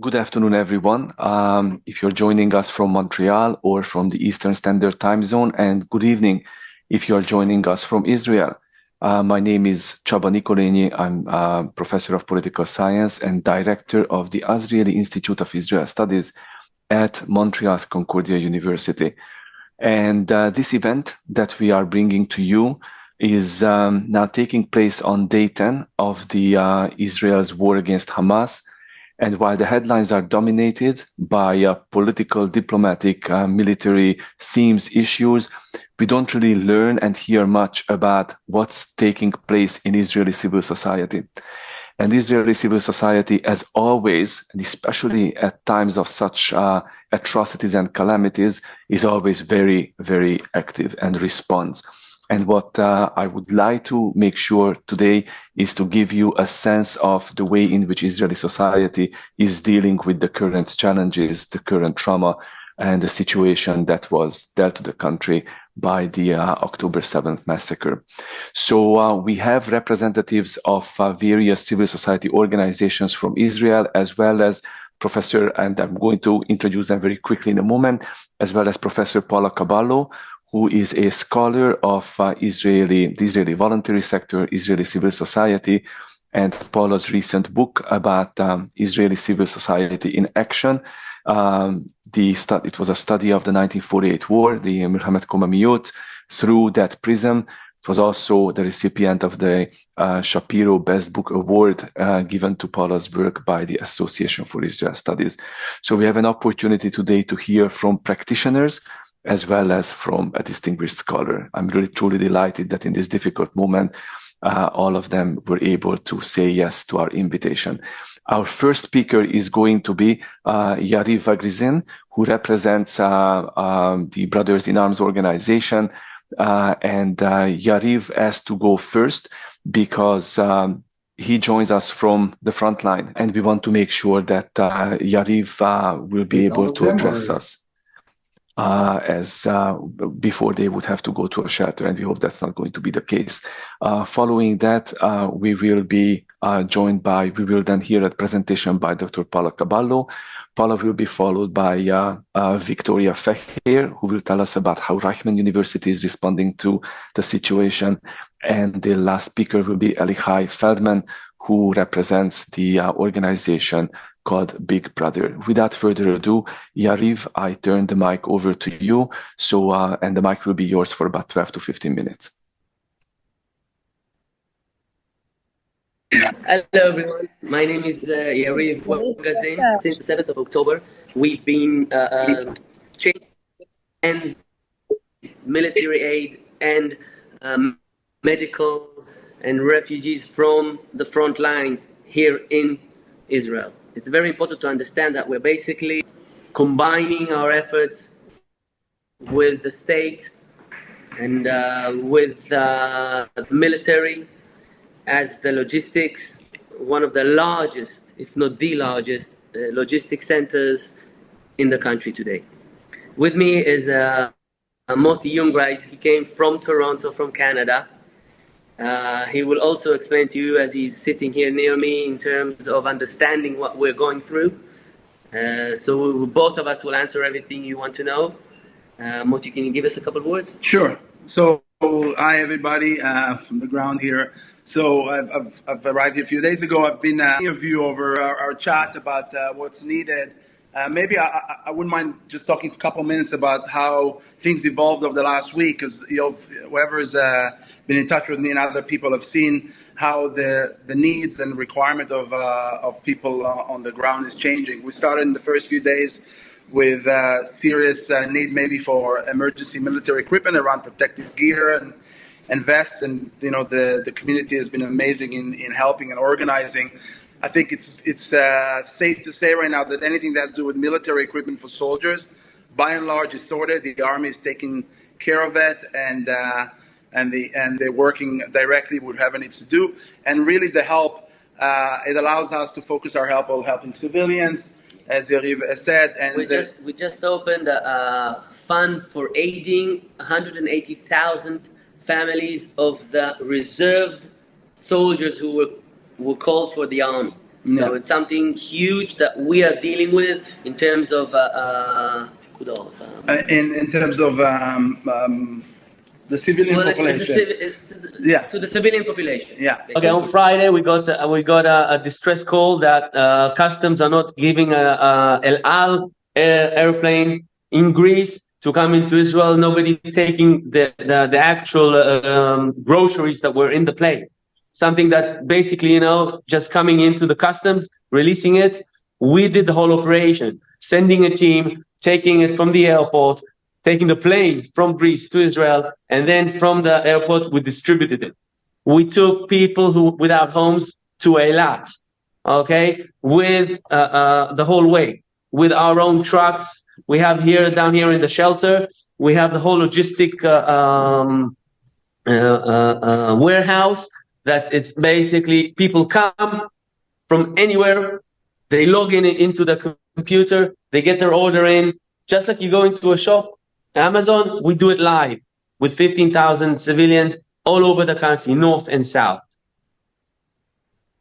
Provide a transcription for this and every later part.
Good afternoon, everyone. If you're joining us from Montreal or from the Eastern Standard Time Zone, and good evening if you're joining us from Israel. My name is Csaba Nikolényi. I'm a professor of political science and director of the Azrieli Institute of Israel Studies at Montreal's Concordia University. And this event that we are bringing to you is now taking place on day 10 of the Israel's war against Hamas. And while the headlines are dominated by political, diplomatic, military themes, issues, we don't really learn and hear much about what's taking place in Israeli civil society. And Israeli civil society, as always, and especially at times of such atrocities and calamities, is always very, very active and responds. And what I would like to make sure today is to give you a sense of the way in which Israeli society is dealing with the current challenges, the current trauma, and the situation that was dealt to the country by the October 7th massacre. So we have representatives of various civil society organizations from Israel, as well as Professor, and I'm going to introduce them very quickly in a moment, as well as Professor Paula Kabalo, who is a scholar of the Israeli voluntary sector, Israeli civil society, and Paula's recent book about Israeli civil society in action. It was a study of the 1948 war, the Milhamet Komamiyot, through that prism. It was also the recipient of the Shapiro Best Book Award given to Paula's work by the Association for Israel Studies. So we have an opportunity today to hear from practitioners as well as from a distinguished scholar. I'm really truly delighted that in this difficult moment, all of them were able to say yes to our invitation. Our first speaker is going to be Yariv Wegrzyn, who represents the Brothers in Arms organization. And Yariv has to go first because he joins us from the front line. And we want to make sure that Yariv will be able to address us before they would have to go to a shelter, and we hope that's not going to be the case. Following that, we will then hear a presentation by Dr. Paula Kabalo. Paula will be followed by Victoria Feher, who will tell us about how Reichman University is responding to the situation. And the last speaker will be Elichai Feldman, who represents the organization called Big Brother. Without further ado, Yariv, I turn the mic over to you. And the mic will be yours for about 12 to 15 minutes. Hello, everyone. My name is Yariv Wegrzyn. Since the 7th of October, we've been changing and military aid and medical and refugees from the front lines here in Israel. It's very important to understand that we're basically combining our efforts with the state and with the military as the logistics, one of the largest, if not the largest, logistic centers in the country today. With me is Moti Jungreis. He came from Toronto, from Canada. He will also explain to you as he's sitting here near me in terms of understanding what we're going through. So both of us will answer everything you want to know. Moti, can you give us a couple of words? Sure. So hi, everybody from the ground here. So I've arrived here a few days ago. I've been interviewed over our chat about what's needed. Maybe I wouldn't mind just talking for a couple of minutes about how things evolved over the last week, because whoever has been in touch with me and other people have seen how the needs and requirement of people on the ground is changing. We started in the first few days with serious need maybe for emergency military equipment around protective gear and vests, and the community has been amazing in helping and organizing. I think it's safe to say right now that anything that has to do with military equipment for soldiers, by and large, is sorted. The Army is taking care of it, and they're working directly with whoever needs to do. And really, the help it allows us to focus our help on helping civilians, as Yariv has said. And we just opened a fund for aiding 180,000 families of the reserved soldiers who were called for the army. So it's something huge that we are dealing with in terms of in terms of the civilian population. To the civilian population. Yeah. Okay. On Friday we got a distress call that customs are not giving El Al airplane in Greece to come into Israel. Nobody's taking the actual groceries that were in the plane. Something that basically, just coming into the customs, releasing it. We did the whole operation, sending a team, taking it from the airport, taking the plane from Greece to Israel, and then from the airport, we distributed it. We took people without homes to Eilat, okay, with the whole way, with our own trucks. We have down here in the shelter, we have the whole logistic warehouse that it's basically people come from anywhere, they log into the computer, they get their order in, just like you go into a shop. Amazon, we do it live with 15,000 civilians all over the country, north and south.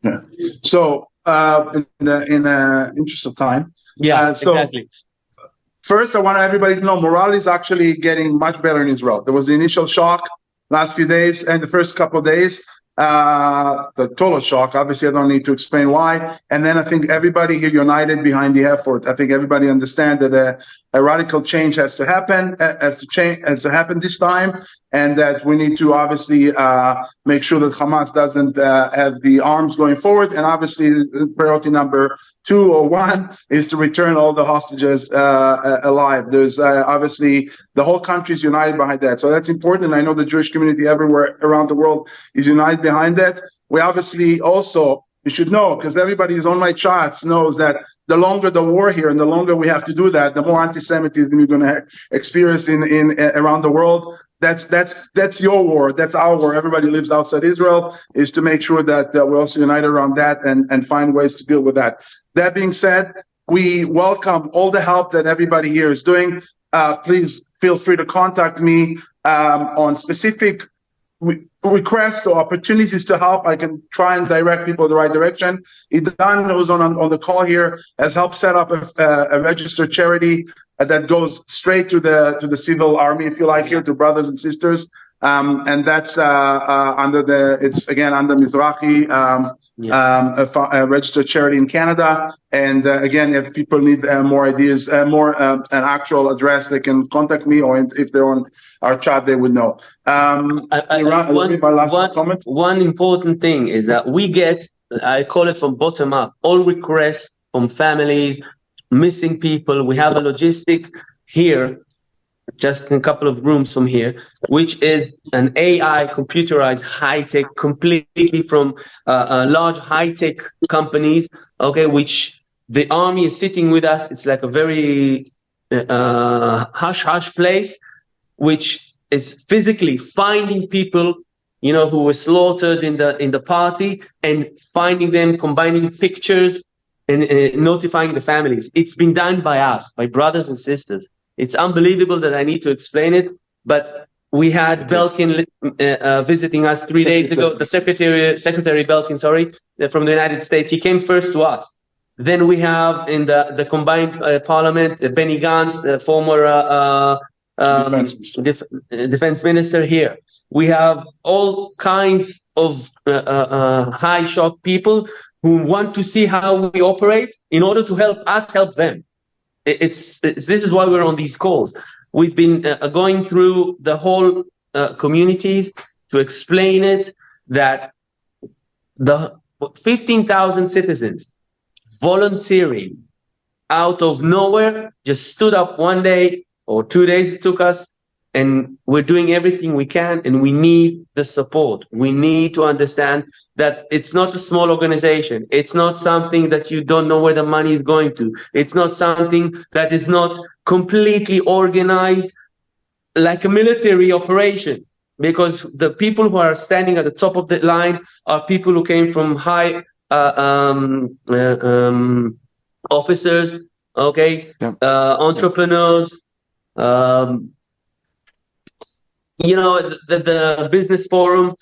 Yeah. So, in the interest of time, exactly. First, I want everybody to know morale is actually getting much better in Israel. There was the initial shock last few days and the first couple of days. The total shock. Obviously, I don't need to explain why. And then I think everybody here united behind the effort. I think everybody understands that a radical change has to happen, has to happen this time, and that we need to obviously make sure that Hamas doesn't have the arms going forward. And obviously, priority number 2 or 1 is to return all the hostages alive. There's obviously the whole country is united behind that. So that's important. And I know the Jewish community everywhere around the world is united behind that. We obviously also, you should know, because everybody who's on my charts knows that the longer the war here and the longer we have to do that, the more anti-Semitism you're going to experience in around the world. That's your war. That's our war. Everybody lives outside Israel, is to make sure that we're also united around that and find ways to deal with that. That being said, we welcome all the help that everybody here is doing. Please feel free to contact me on specific requests or opportunities to help. I can try and direct people in the right direction. Idan, who's on the call here, has helped set up a registered charity that goes straight to the civil army, if you like, here to brothers and sisters. And that's under Mizrahi, a registered charity in Canada. And again, if people need more ideas, an actual address, they can contact me, or if they're on our chat, they would know. One important thing is that we get, I call it from bottom up, all requests from families, missing people. We have a logistic here, just in a couple of rooms from here, which is an AI computerized high-tech, completely from large high-tech companies, okay, which the army is sitting with us. It's like a very hush-hush place, which is physically finding people, who were slaughtered in the party, and finding them, combining pictures, and notifying the families. It's been done by us, by brothers and sisters. It's unbelievable that I need to explain it, but we had Belkin visiting us 3 days ago. The Secretary Belkin, from the United States. He came first to us. Then we have in the combined parliament, Benny Gantz, former defense minister here. We have all kinds of high shock people who want to see how we operate in order to help us help them. This is why we're on these calls. We've been going through the whole communities to explain it, that the 15,000 citizens volunteering out of nowhere just stood up one day or 2 days it took us, and we're doing everything we can, and we need the support. We need to understand that it's not a small organization. It's not something that you don't know where the money is going to. It's not something that is not completely organized like a military operation, because the people who are standing at the top of the line are people who came from high officers, okay, entrepreneurs, the business forum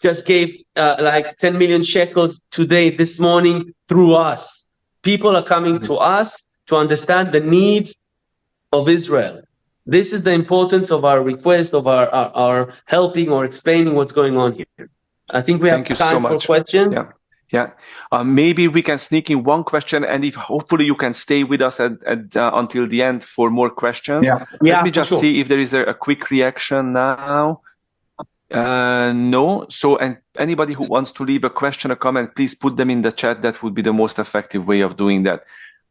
just gave like 10 million shekels today, this morning, through us. People are coming to us to understand the needs of Israel. This is the importance of our request, of our helping or explaining what's going on here. I think we have time for questions. Yeah. Maybe we can sneak in one question, and if hopefully you can stay with us until the end for more questions. Let me just see if there is a quick reaction now. No. So, and anybody who wants to leave a question or comment, please put them in the chat. That would be the most effective way of doing that.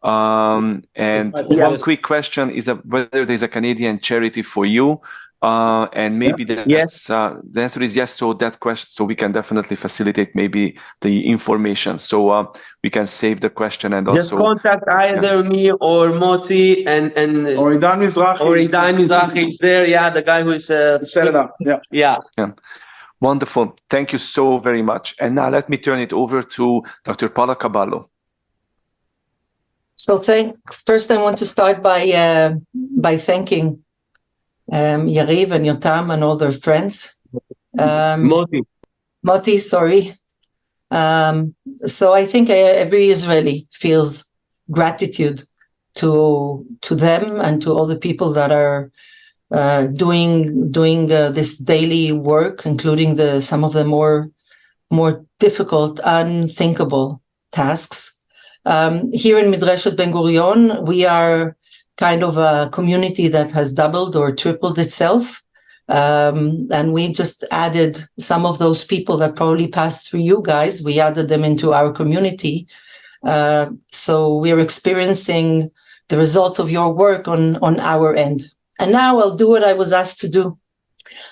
And one quick question is whether there's a Canadian charity for you. And maybe the answer is yes. So that question, so we can definitely facilitate maybe the information. So we can save the question and just also contact either me or Moti and or Idan Mizrahi. Or Idan Mizrahi is there. Yeah, the guy who is set it up. Yeah. Wonderful. Thank you so very much. And now let me turn it over to Dr. Paula Kabalo. So first I want to start by thanking Yariv and Yotam and all their friends. Moti, sorry. So I think every Israeli feels gratitude to them and to all the people that are doing this daily work, including some of the more difficult, unthinkable tasks. Here in Midreshet Ben-Gurion, we are kind of a community that has doubled or tripled itself. And we just added some of those people that probably passed through you guys. We added them into our community. So we're experiencing the results of your work on our end. And now I'll do what I was asked to do.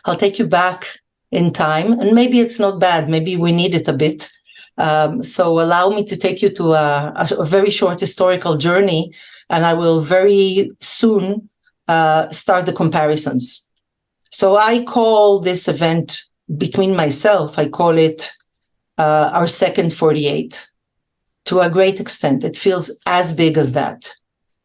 I'll take you back in time, and maybe it's not bad. Maybe we need it a bit. So allow me to take you to a very short historical journey, and I will very soon start the comparisons. So I call this event between myself, I call it our second 48. To a great extent, it feels as big as that.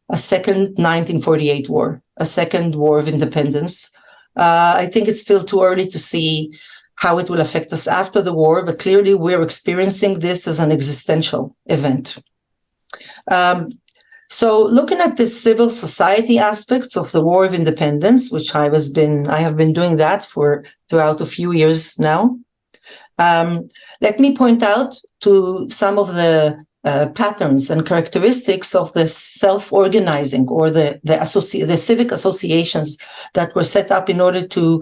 A second 1948 war, a second war of independence. I think it's still too early to see how it will affect us after the war, but clearly we're experiencing this as an existential event. So looking at the civil society aspects of the War of Independence, which I have been doing that throughout a few years now, let me point out to some of the patterns and characteristics of the self-organizing or the civic associations that were set up in order to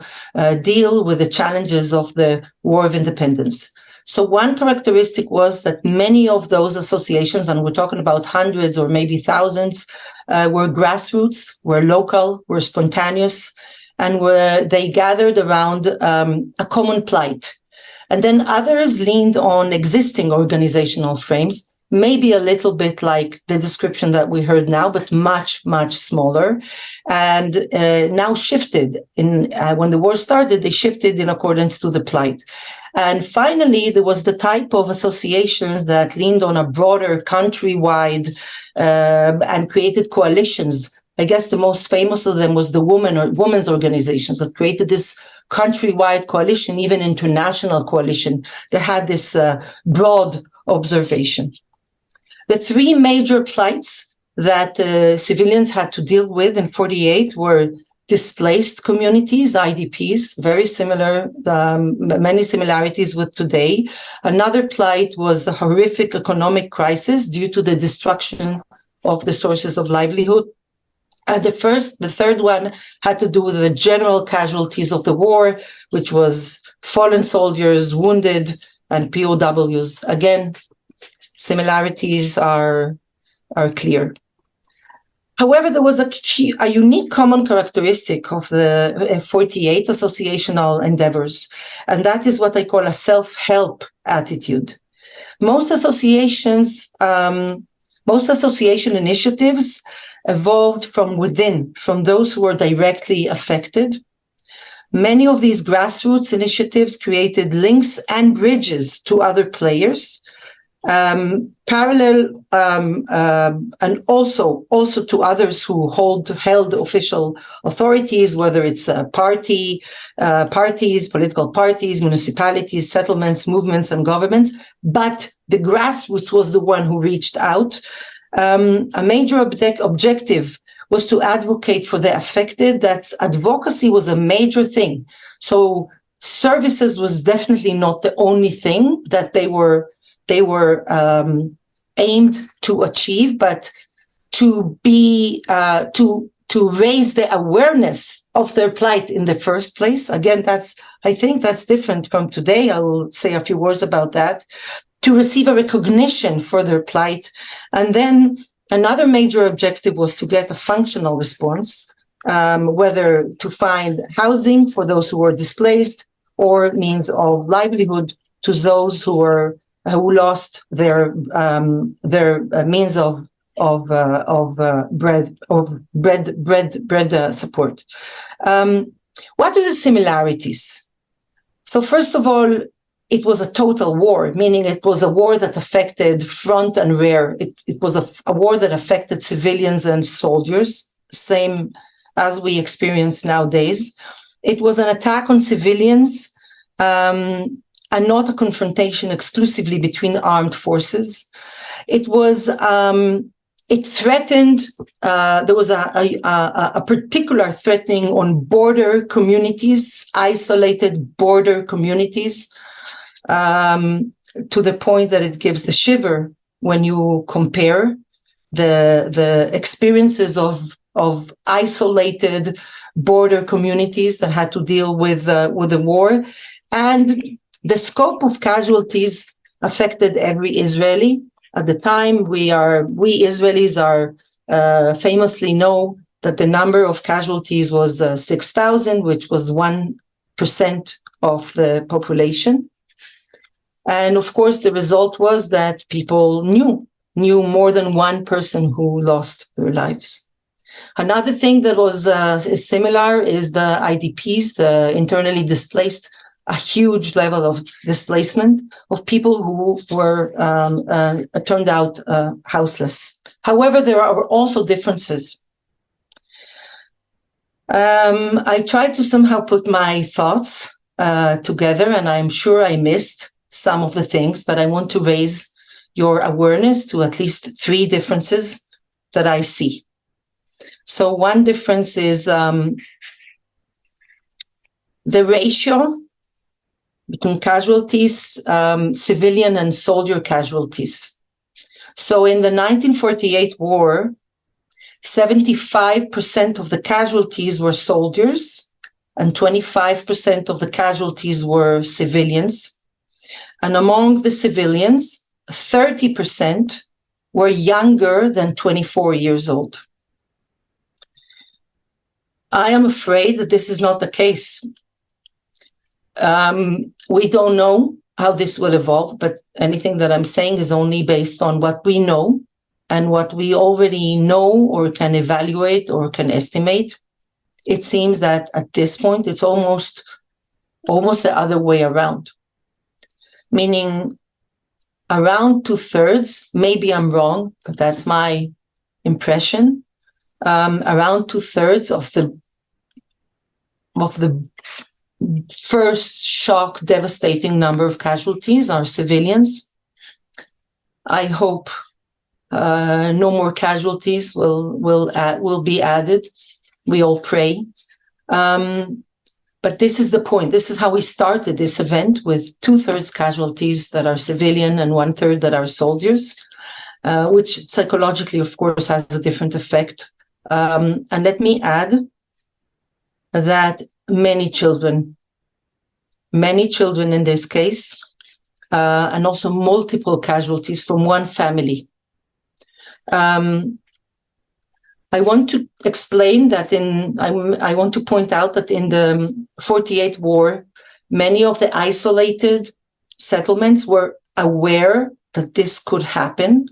deal with the challenges of the War of Independence. So one characteristic was that many of those associations, and we're talking about hundreds or maybe thousands, were grassroots, were local, were spontaneous, and they gathered around a common plight. And then others leaned on existing organizational frames, maybe a little bit like the description that we heard now, but much, much smaller, and now shifted. When the war started, they shifted in accordance to the plight. And finally, there was the type of associations that leaned on a broader countrywide and created coalitions. I guess the most famous of them was the women's organizations that created this countrywide coalition, even international coalition, that had this broad observation. The three major plights that civilians had to deal with in 48 were displaced communities, IDPs, very similar, many similarities with today. Another plight was the horrific economic crisis due to the destruction of the sources of livelihood. And the third one had to do with the general casualties of the war, which was fallen soldiers, wounded, and POWs. Again, similarities are clear. However, there was a unique common characteristic of the 48 associational endeavors, and that is what I call a self-help attitude. Most association initiatives evolved from within, from those who were directly affected. Many of these grassroots initiatives created links and bridges to other players, Parallel, and also to others who held official authorities, whether it's parties, political parties, municipalities, settlements, movements, and governments. But the grassroots was the one who reached out. A major objective was to advocate for the affected. That's advocacy was a major thing. So services was definitely not the only thing that they were aimed to achieve, but to raise the awareness of their plight in the first place. Again, I think that's different from today. I will say a few words about that. To receive a recognition for their plight. And then another major objective was to get a functional response, whether to find housing for those who were displaced or means of livelihood to those who lost their means of bread support. What are the similarities? So first of all, it was a total war, meaning it was a war that affected front and rear. It was a war that affected civilians and soldiers, same as we experience nowadays. It was an attack on civilians, and not a confrontation exclusively between armed forces. It was, it threatened, there was a particular threatening on border communities, isolated border communities, to the point that it gives the shiver when you compare the experiences of isolated border communities that had to deal with the war, and the scope of casualties affected every Israeli. At the time, we Israelis famously know that the number of casualties was 6,000, which was 1% of the population. And of course, the result was that people knew more than one person who lost their lives. Another thing that was is similar is the IDPs, the internally displaced, a huge level of displacement of people who were turned out houseless. However, there are also differences. I tried to somehow put my thoughts together, and I'm sure I missed some of the things, but I want to raise your awareness to at least 3 differences that I see. So one difference is the ratio between casualties, civilian and soldier casualties. So in the 1948 war, 75% of the casualties were soldiers and 25% of the casualties were civilians. And among the civilians, 30% were younger than 24 years old. I am afraid that this is not the case. We don't know how this will evolve, but anything that I'm saying is only based on what we know and what we already know or can evaluate or can estimate. It seems that at this point, it's almost the other way around. Meaning around 2/3, maybe I'm wrong, but that's my impression. Around 2/3 of the first shock, devastating number of casualties are civilians. I hope no more casualties will be added. We all pray. But this is the point. This is how we started this event, with 2/3 casualties that are civilian and 1/3 that are soldiers, which psychologically, of course, has a different effect. And let me add that many children in this case, and also multiple casualties from one family. I want to explain that I want to point out that in the 48 war, many of the isolated settlements were aware that this could happen.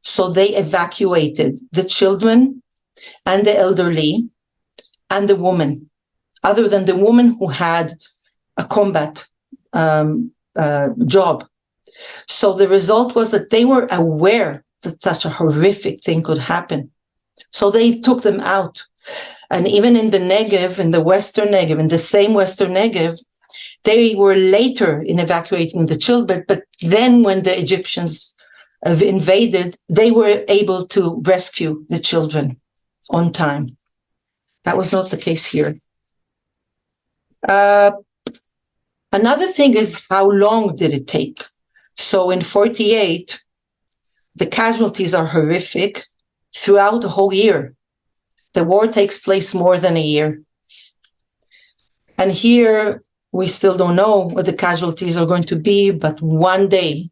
So they evacuated the children and the elderly and the woman, other than the woman who had a combat job. So the result was that they were aware that such a horrific thing could happen. So they took them out. And even in the Negev, in the Western Negev, in the same Western Negev, they were later in evacuating the children, but then when the Egyptians invaded, they were able to rescue the children on time. That was not the case here. Another thing is, how long did it take? So in 48, the casualties are horrific throughout the whole year. The war takes place more than a year. And here, we still don't know what the casualties are going to be, but one day,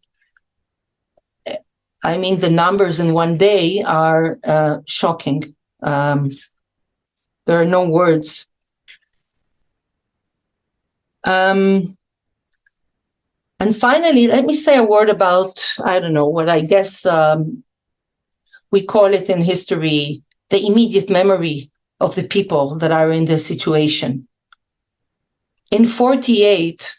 I mean, the numbers in one day are shocking. There are no words. And finally, let me say a word about, I don't know, what I guess we call it in history, the immediate memory of the people that are in the situation. In 48,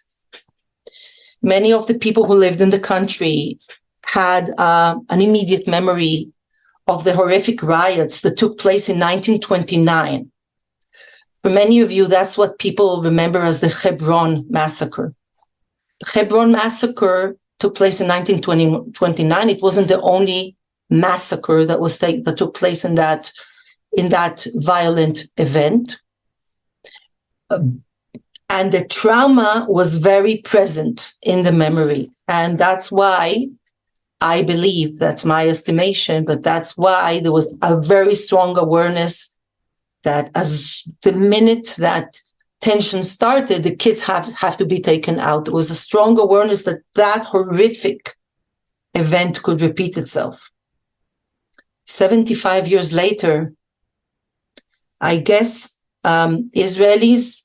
many of the people who lived in the country had an immediate memory of the horrific riots that took place in 1929. For many of you, that's what people remember as the Hebron massacre. The Hebron massacre took place in 1929. It wasn't the only massacre that took place in that violent event. And the trauma was very present in the memory. And that's why I believe, that's my estimation, but that's why there was a very strong awareness that as the minute that tension started, the kids have to be taken out. There was a strong awareness that that horrific event could repeat itself. 75 years later, I guess Israelis,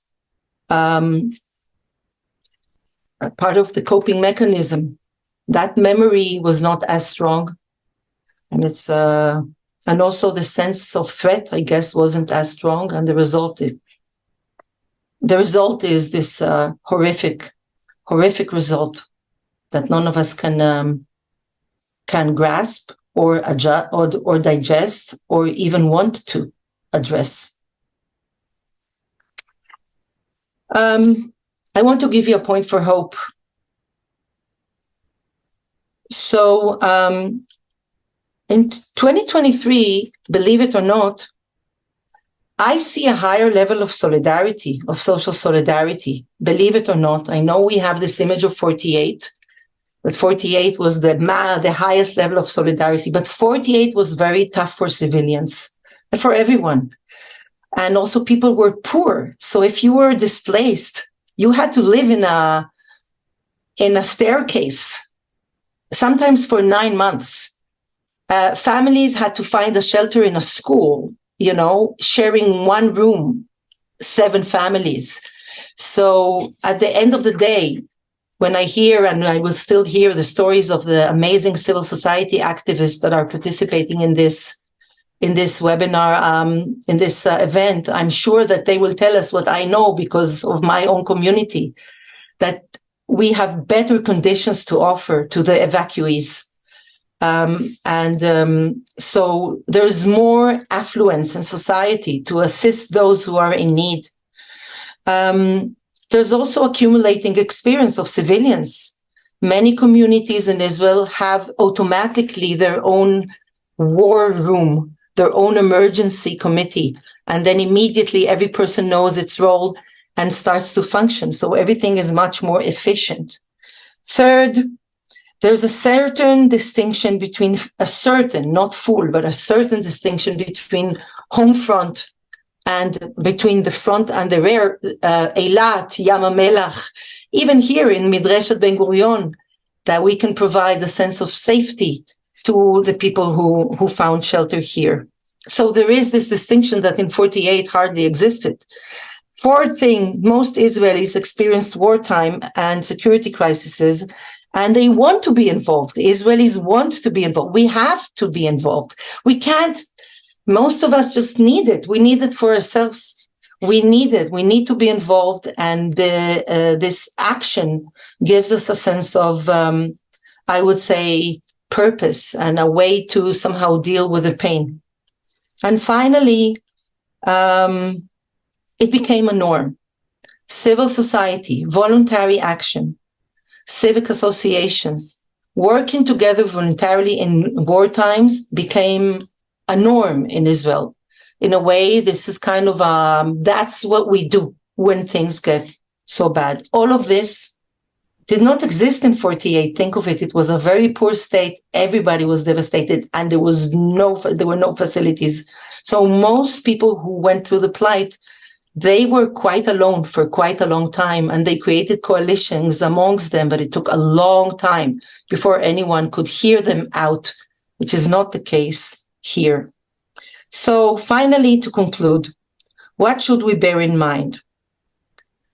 part of the coping mechanism, that memory was not as strong, and and also the sense of threat, I guess, wasn't as strong, and the result is this horrific result that none of us can grasp or adjust or digest or even want to address. I want to give you a point for hope. So in 2023, believe it or not, I see a higher level of solidarity, of social solidarity. Believe it or not, I know we have this image of 48, that 48 was the highest level of solidarity, but 48 was very tough for civilians and for everyone. And also people were poor. So if you were displaced, you had to live in a staircase, sometimes for 9 months. Families had to find a shelter in a school, sharing one room, 7 families. So at the end of the day, when I hear, and I will still hear, the stories of the amazing civil society activists that are participating in this webinar, in this event, I'm sure that they will tell us what I know because of my own community, that we have better conditions to offer to the evacuees. So there's more affluence in society to assist those who are in need. There's also accumulating experience of civilians. Many communities in Israel have automatically their own war room, their own emergency committee, and then immediately every person knows its role and starts to function. So everything is much more efficient. Third, there's a certain distinction between not full, but a certain distinction between home front and between the front and the rear, Eilat, Yam HaMelach, even here in Midreshet Ben-Gurion, that we can provide a sense of safety to the people who found shelter here. So there is this distinction that in 48 hardly existed. Fourth thing, most Israelis experienced wartime and security crises, and they want to be involved. The Israelis want to be involved. We have to be involved. We can't, most of us just need it. We need it for ourselves. We need it. We need to be involved. And this action gives us a sense of I would say, purpose and a way to somehow deal with the pain. And finally, it became a norm. Civil society, voluntary action, civic associations, working together voluntarily in war times became a norm in Israel. In a way, this is kind of, that's what we do when things get so bad. All of this did not exist in 48. Think of it. It was a very poor state. Everybody was devastated and there were no facilities. So most people who went through the plight, they were quite alone for quite a long time, and they created coalitions amongst them, but it took a long time before anyone could hear them out, which is not the case here. So finally, to conclude, what should we bear in mind?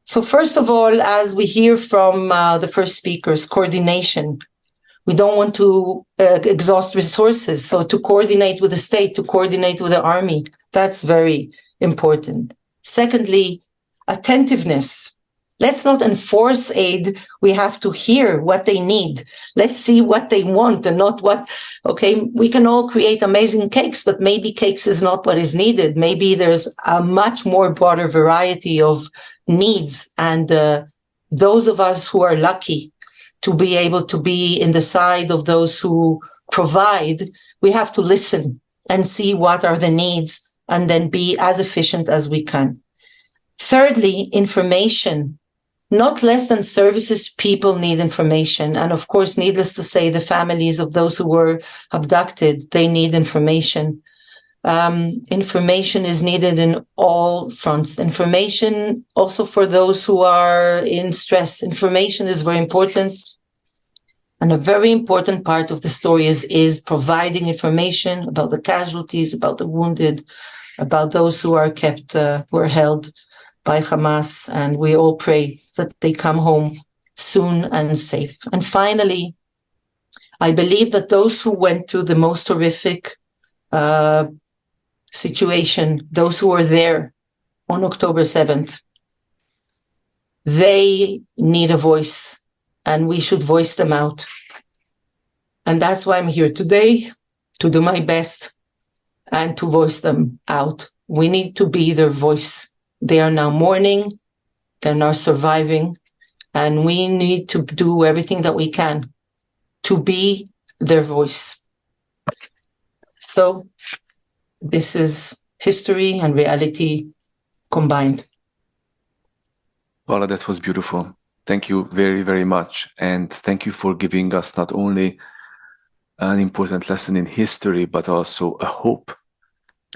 So first of all, as we hear from the first speakers, coordination. We don't want to exhaust resources. So to coordinate with the state, to coordinate with the army, that's very important. Secondly, attentiveness. Let's not enforce aid. We have to hear what they need. Let's see what they want and not what, okay, we can all create amazing cakes, but maybe cakes is not what is needed. Maybe there's a much more broader variety of needs. And those of us who are lucky to be able to be in the side of those who provide, we have to listen and see what are the needs and then be as efficient as we can. Thirdly, information. Not less than services, people need information. And of course, needless to say, the families of those who were abducted, they need information. Information is needed in all fronts. Information also for those who are in stress. Information is very important. And a very important part of the story is providing information about the casualties, about the wounded, about those who are kept, who are held by Hamas. And we all pray that they come home soon and safe. And finally, I believe that those who went through the most horrific situation, those who were there on October 7th, they need a voice and we should voice them out. And that's why I'm here today, to do my best and to voice them out. We need to be their voice. They are now mourning, they're now surviving, and we need to do everything that we can to be their voice. So this is history and reality combined. Paula, that was beautiful. Thank you very, very much. And thank you for giving us not only an important lesson in history, but also a hope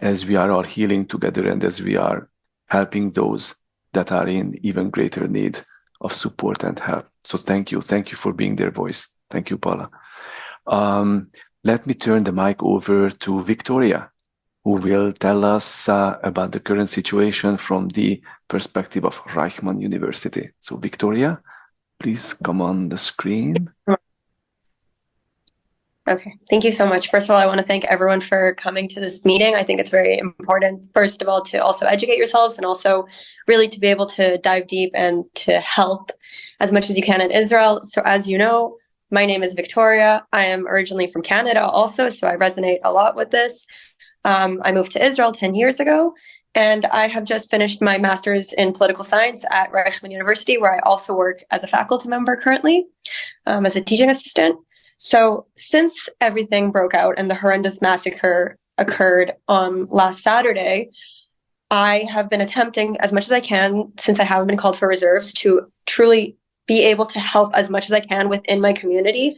as we are all healing together and as we are helping those that are in even greater need of support and help. So thank you. Thank you for being their voice. Thank you, Paula. Let me turn the mic over to Victoria, who will tell us about the current situation from the perspective of Reichman University. So Victoria, please come on the screen. Okay, thank you so much. First of all, I want to thank everyone for coming to this meeting. I think it's very important, first of all, to also educate yourselves and also really to be able to dive deep and to help as much as you can in Israel. So as you know, my name is Victoria. I am originally from Canada also, so I resonate a lot with this. I moved to Israel 10 years ago, and I have just finished my master's in political science at Reichman University, where I also work as a faculty member currently, as a teaching assistant. So since everything broke out and the horrendous massacre occurred on last Saturday, I have been attempting as much as I can, since I haven't been called for reserves, to truly be able to help as much as I can within my community,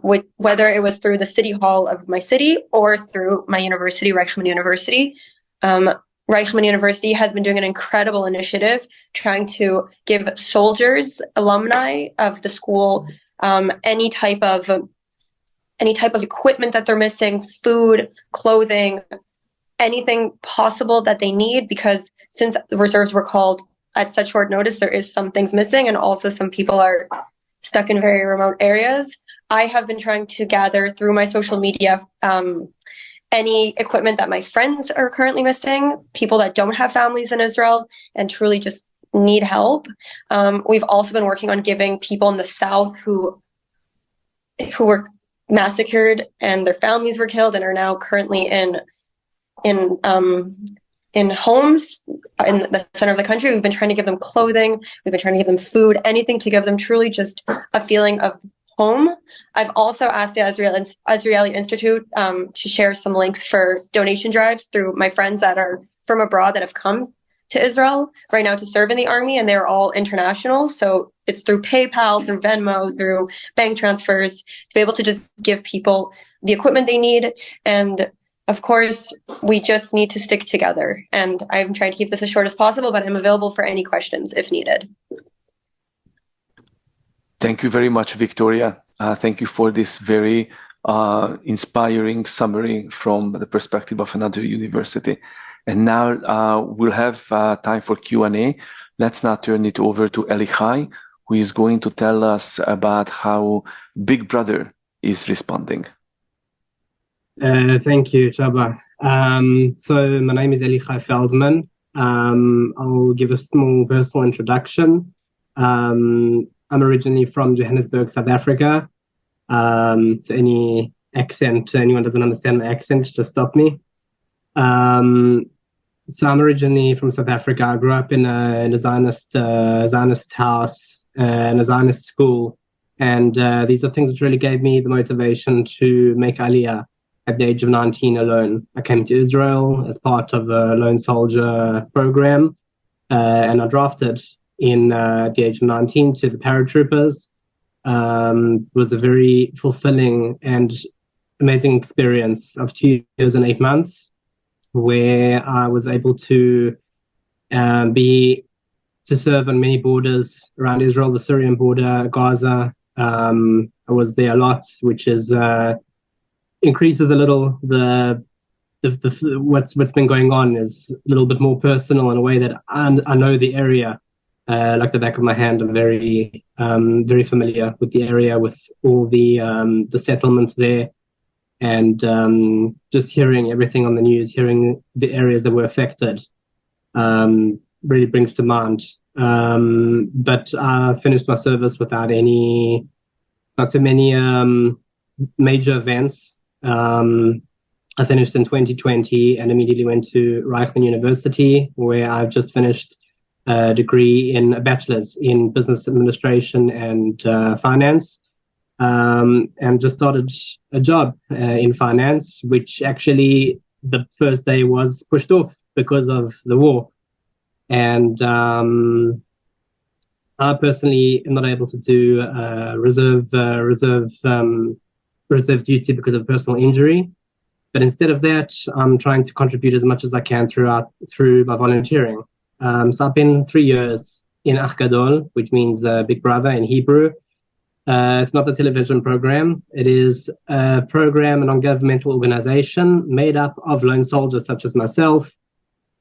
whether it was through the city hall of my city or through my university, Reichman University. Reichman University has been doing an incredible initiative trying to give soldiers, alumni of the school, any type of equipment that they're missing, food, clothing, anything possible that they need, because since the reserves were called at such short notice, there is some things missing, and also some people are stuck in very remote areas. I have been trying to gather through my social media any equipment that my friends are currently missing, people that don't have families in Israel and truly just need help. We've also been working on giving people in the South who who were massacred and their families were killed and are now currently in homes in the center of the country. We've been trying to give them clothing. We've been trying to give them food, anything to give them truly just a feeling of home. I've also asked the Azrieli Institute to share some links for donation drives through my friends that are from abroad that have come to Israel right now to serve in the army, and they're all international. So it's through PayPal, through Venmo, through bank transfers, to be able to just give people the equipment they need. And of course, we just need to stick together. And I'm trying to keep this as short as possible, but I'm available for any questions if needed. Thank you very much, Victoria. Thank you for this very inspiring summary from the perspective of another university. And now we'll have time for Q&A. Let's now turn it over to Elichai, who is going to tell us about how Big Brother is responding. Thank you, Chaba. So my name is Elichai Feldman. I'll give a small personal introduction. I'm originally from Johannesburg, South Africa. So any accent, anyone doesn't understand my accent, just stop me. So I'm originally from South Africa. I grew up in a Zionist house and a Zionist school. And these are things which really gave me the motivation to make Aliyah at the age of 19 alone. I came to Israel as part of a lone soldier program, and I drafted at the age of 19 to the paratroopers. It was a very fulfilling and amazing experience of 2 years and 8 months, where I was able to serve on many borders around Israel, the Syrian border, Gaza. I was there a lot, which is increases a little what's been going on is a little bit more personal in a way that I know the area like the back of my hand. I'm very very familiar with the area, with all the settlements there, and just hearing everything on the news, hearing the areas that were affected, really brings to mind. But I finished my service without not too many major events. I finished in 2020 and immediately went to Reichman University, where I've just finished a degree in a bachelor's in business administration and finance, and just started a job in finance, which actually the first day was pushed off because of the war. And I personally am not able to do reserve duty because of personal injury. But instead of that, I'm trying to contribute as much as I can through my volunteering. So I've been 3 years in Ach Gadol, which means Big Brother in Hebrew. It's not a television program. It is a program, a non-governmental organization made up of lone soldiers such as myself.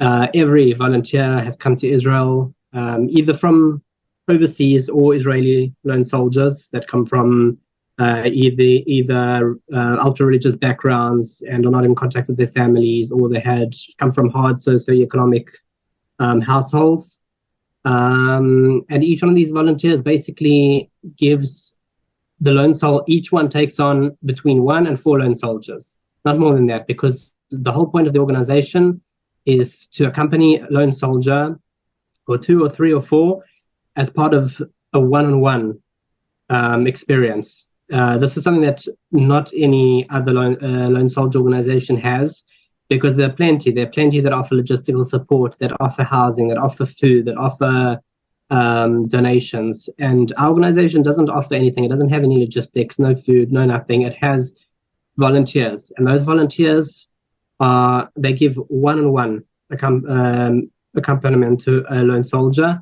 Every volunteer has come to Israel, either from overseas or Israeli lone soldiers that come from either ultra-religious backgrounds and are not in contact with their families, or they come from hard socioeconomic households. And each one of these volunteers basically gives the lone soldier, each one takes on between 1 and 4 lone soldiers, not more than that, because the whole point of the organization is to accompany a lone soldier, or 2 or 3 or 4, as part of a one-on-one experience. This is something that not any other lone soldier organization has, because there are plenty that offer logistical support, that offer housing, that offer food, that offer donations. And our organization doesn't offer anything. It doesn't have any logistics, no food, no nothing. It has volunteers, and those volunteers they give one-on-one accompaniment to a lone soldier.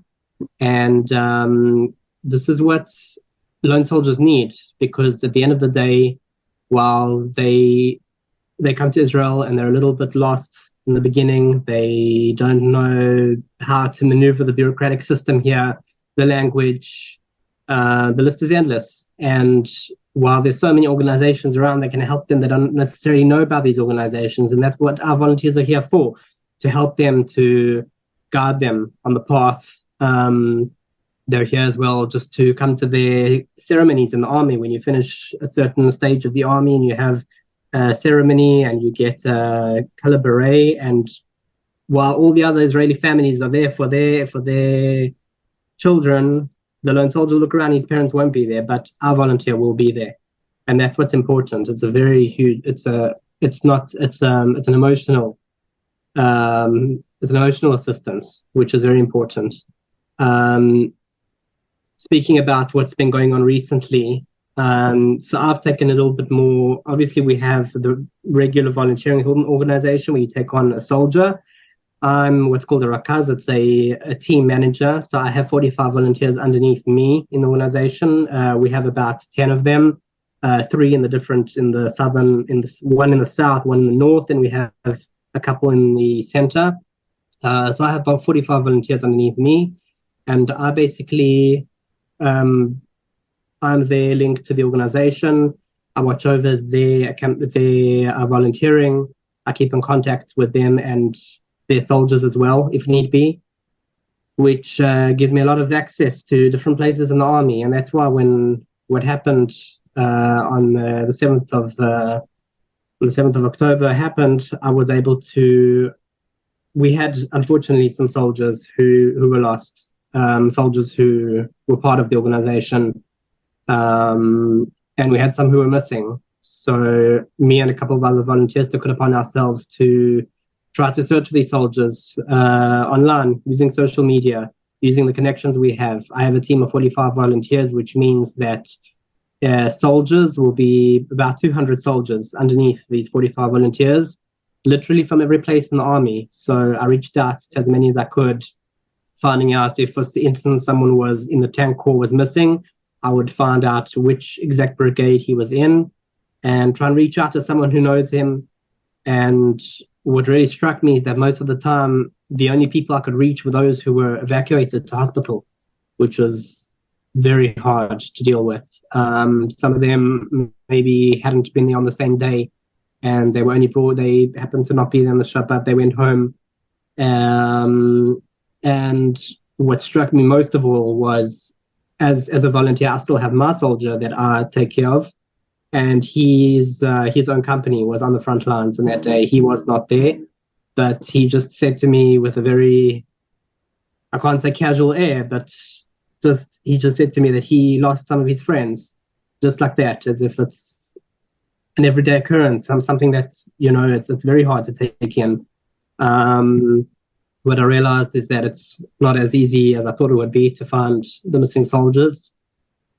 And this is what lone soldiers need, because at the end of the day, while they come to Israel and they're a little bit lost in the beginning, they don't know how to maneuver the bureaucratic system here, the language, the list is endless. And while there's so many organizations around that can help them, they don't necessarily know about these organizations. And that's what our volunteers are here for, to help them, to guide them on the path they're here as well just to come to their ceremonies in the army. When you finish a certain stage of the army and you have a ceremony and you get a color beret, and while all the other Israeli families are there for their children, the lone soldier look around, his parents won't be there, but our volunteer will be there. And that's what's important. It's a very huge, it's an emotional assistance, which is very important. Speaking about what's been going on recently, so I've taken a little bit more. Obviously, we have the regular volunteering organization where you take on a soldier. I'm what's called a rakaz. It's a team manager. So I have 45 volunteers underneath me in the organization. We have about 10 of them, 3 one in the south, one in the north, and we have a couple in the center. So I have about 45 volunteers underneath me, and I basically, I'm their link to the organization. I watch over their volunteering. I keep in contact with them and their soldiers as well, if need be, which gives me a lot of access to different places in the army. And that's why when what happened on the 7th of October happened, I was able to. We had, unfortunately, some soldiers who were lost, soldiers who were part of the organization, and we had some who were missing. So me and a couple of other volunteers took it upon ourselves to try to search for these soldiers online, using social media, using the connections we have. I have a team of 45 volunteers, which means that soldiers will be about 200 soldiers underneath these 45 volunteers, literally from every place in the army. So I reached out to as many as I could, finding out if, for instance, someone was in the tank corps was missing. I would find out which exact brigade he was in and try and reach out to someone who knows him. And what really struck me is that most of the time, the only people I could reach were those who were evacuated to hospital, which was very hard to deal with. Some of them maybe hadn't been there on the same day, and they were only brought, they happened to not be there on the Shabbat, they went home. And what struck me most of all was, as a volunteer, I still have my soldier that I take care of, and his own company was on the front lines, and that day he was not there, but he just said to me with a very, I can't say casual air, but he just said to me that he lost some of his friends, just like that, as if it's an everyday occurrence, something that, it's very hard to take in. What I realized is that it's not as easy as I thought it would be to find the missing soldiers.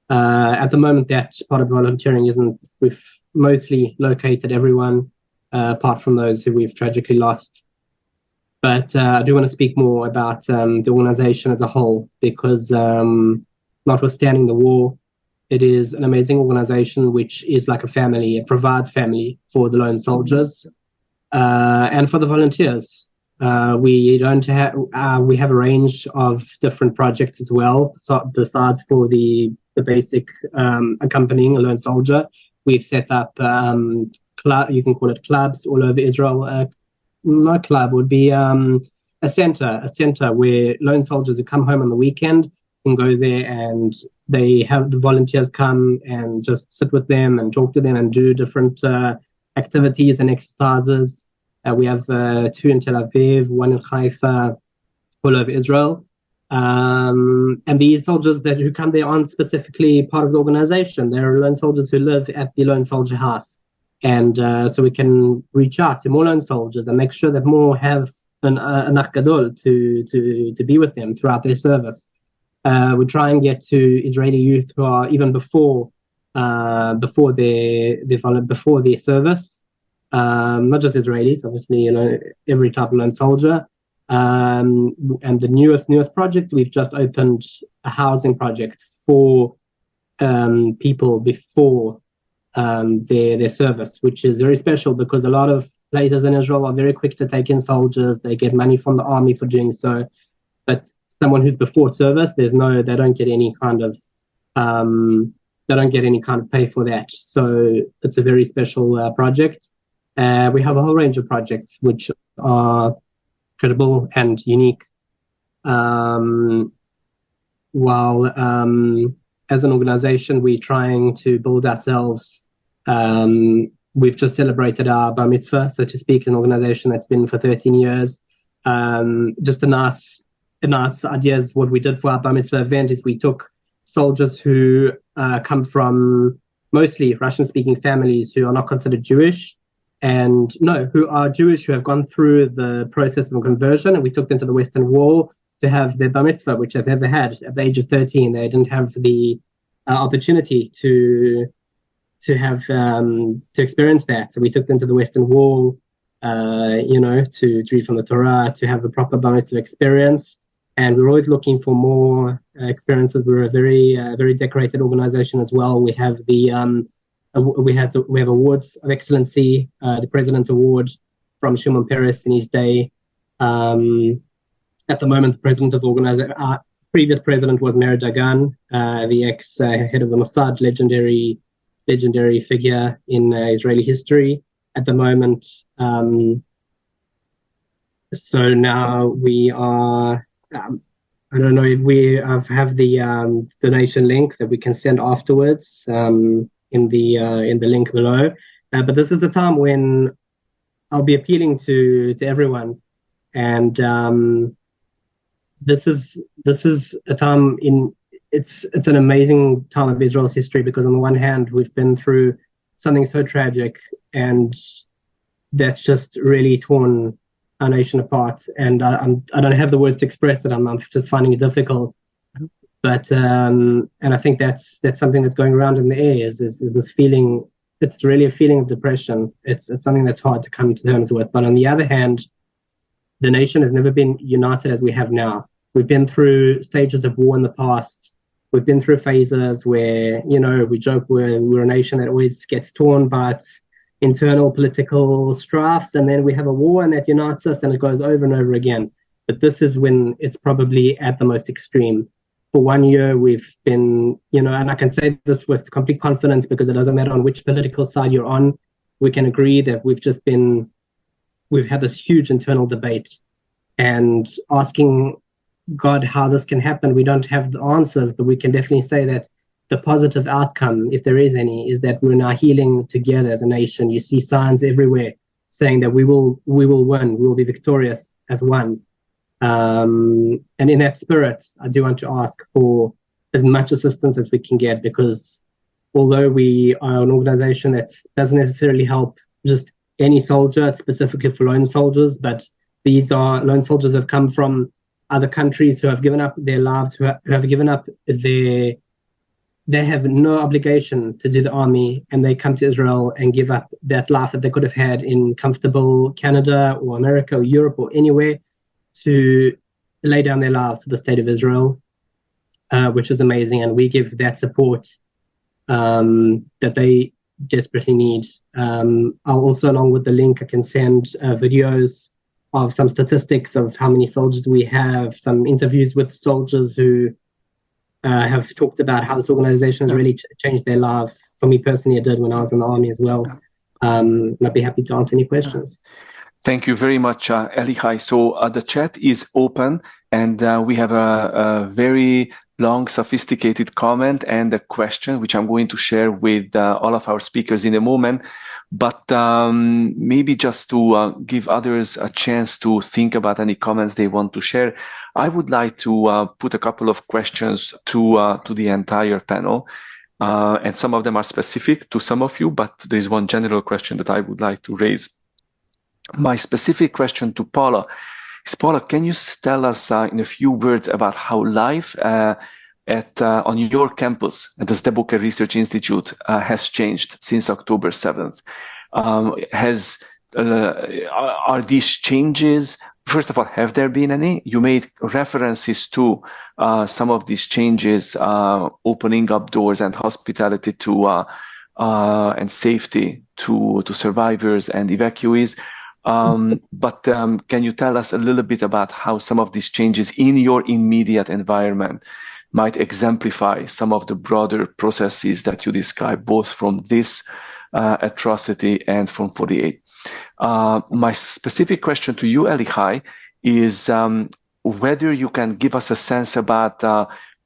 At the moment, that part of volunteering isn't. We've mostly located everyone, apart from those who we've tragically lost. But I do want to speak more about the organization as a whole, because notwithstanding the war, it is an amazing organization which is like a family. It provides family for the lone soldiers and for the volunteers. We have a range of different projects as well. So besides for the basic accompanying a lone soldier, we've set up you can call it clubs all over Israel. Not club would be a center where lone soldiers who come home on the weekend can go there, and they have the volunteers come and just sit with them and talk to them and do different activities and exercises. We have 2 in Tel Aviv, 1 in Haifa, all over Israel. And these soldiers who come there aren't specifically part of the organization. They're lone soldiers who live at the lone soldier house. And so we can reach out to more lone soldiers and make sure that more have an Ach Gadol to be with them throughout their service. We try and get to Israeli youth who are even before their service. Not just Israelis, obviously, every type of lone soldier. And the newest project, we've just opened a housing project for people before their service, which is very special because a lot of places in Israel are very quick to take in soldiers. They get money from the army for doing so, but someone who's before service, they don't get any kind of pay for that. So it's a very special project. We have a whole range of projects which are credible and unique. One while as an organization we're trying to build ourselves. We've just celebrated our bar mitzvah, so to speak, an organization that's been for 13 years. Just a nice idea is what we did for our bar mitzvah event is we took soldiers who come from mostly Russian-speaking families who are not considered Jewish, who are Jewish, who have gone through the process of conversion, and we took them to the Western Wall to have their bar mitzvah, which they've never had. At the age of 13, they didn't have the opportunity to experience that. So we took them to the Western Wall, to read from the Torah, to have a proper bar mitzvah experience. And we're always looking for more experiences. We're a very decorated organization as well. We have we have awards of excellency, the President Award from Shimon Peres in his day. At the moment, the president of the organization, our previous president was Meir Dagan, the ex-head of the Mossad, legendary figure in Israeli history. At the moment, so now we are. I don't know if we have the donation link that we can send afterwards in the link below. But this is the time when I'll be appealing to everyone, and this is a time it's an amazing time of Israel's history, because on the one hand we've been through something so tragic, and that's just really torn our nation apart, and I don't have the words to express it. I'm just finding it difficult, but and I think that's something that's going around in the air is this feeling. It's really a feeling of depression. It's something that's hard to come to terms with. But on the other hand, the nation has never been united as we have now. We've been through stages of war in the past. We've been through phases where we joke we're a nation that always gets torn by its internal political strifes, and then we have a war and that unites us, and it goes over and over again. But this is when it's probably at the most extreme. For 1 year we've been, and I can say this with complete confidence because it doesn't matter on which political side you're on, we can agree that we've had this huge internal debate, and asking God how this can happen, we don't have the answers, but we can definitely say that the positive outcome, if there is any, is that we're now healing together as a nation. You see signs everywhere saying that we will win, we will be victorious as one. And in that spirit, I do want to ask for as much assistance as we can get, because although we are an organization that doesn't necessarily help just any soldier, it's specifically for lone soldiers, but these are lone soldiers who have come from other countries, who have given up their lives, who have given up they have no obligation to do the army, and they come to Israel and give up that life that they could have had in comfortable Canada or America or Europe or anywhere to lay down their lives for the state of Israel, which is amazing. And we give that support that they desperately need. I'll also, along with the link, I can send videos of some statistics of how many soldiers we have, some interviews with soldiers who have talked about how this organization has really changed their lives. For me personally, it did when I was in the army as well. And I'd be happy to answer any questions. Thank you very much, Elichai. So the chat is open, and we have a very long, sophisticated comment and a question, which I'm going to share with all of our speakers in a moment. But maybe just to give others a chance to think about any comments they want to share, I would like to put a couple of questions to the entire panel. And some of them are specific to some of you, but there is one general question that I would like to raise. My specific question to Paula is, Paula, can you tell us in a few words about how life on your campus at the Sde Research Institute has changed since October 7th? Are these changes, first of all, have there been any? You made references to some of these changes, opening up doors and hospitality to and safety to survivors and evacuees. But can you tell us a little bit about how some of these changes in your immediate environment might exemplify some of the broader processes that you describe, both from this atrocity and from 48? My specific question to you, Elichai, is whether you can give us a sense about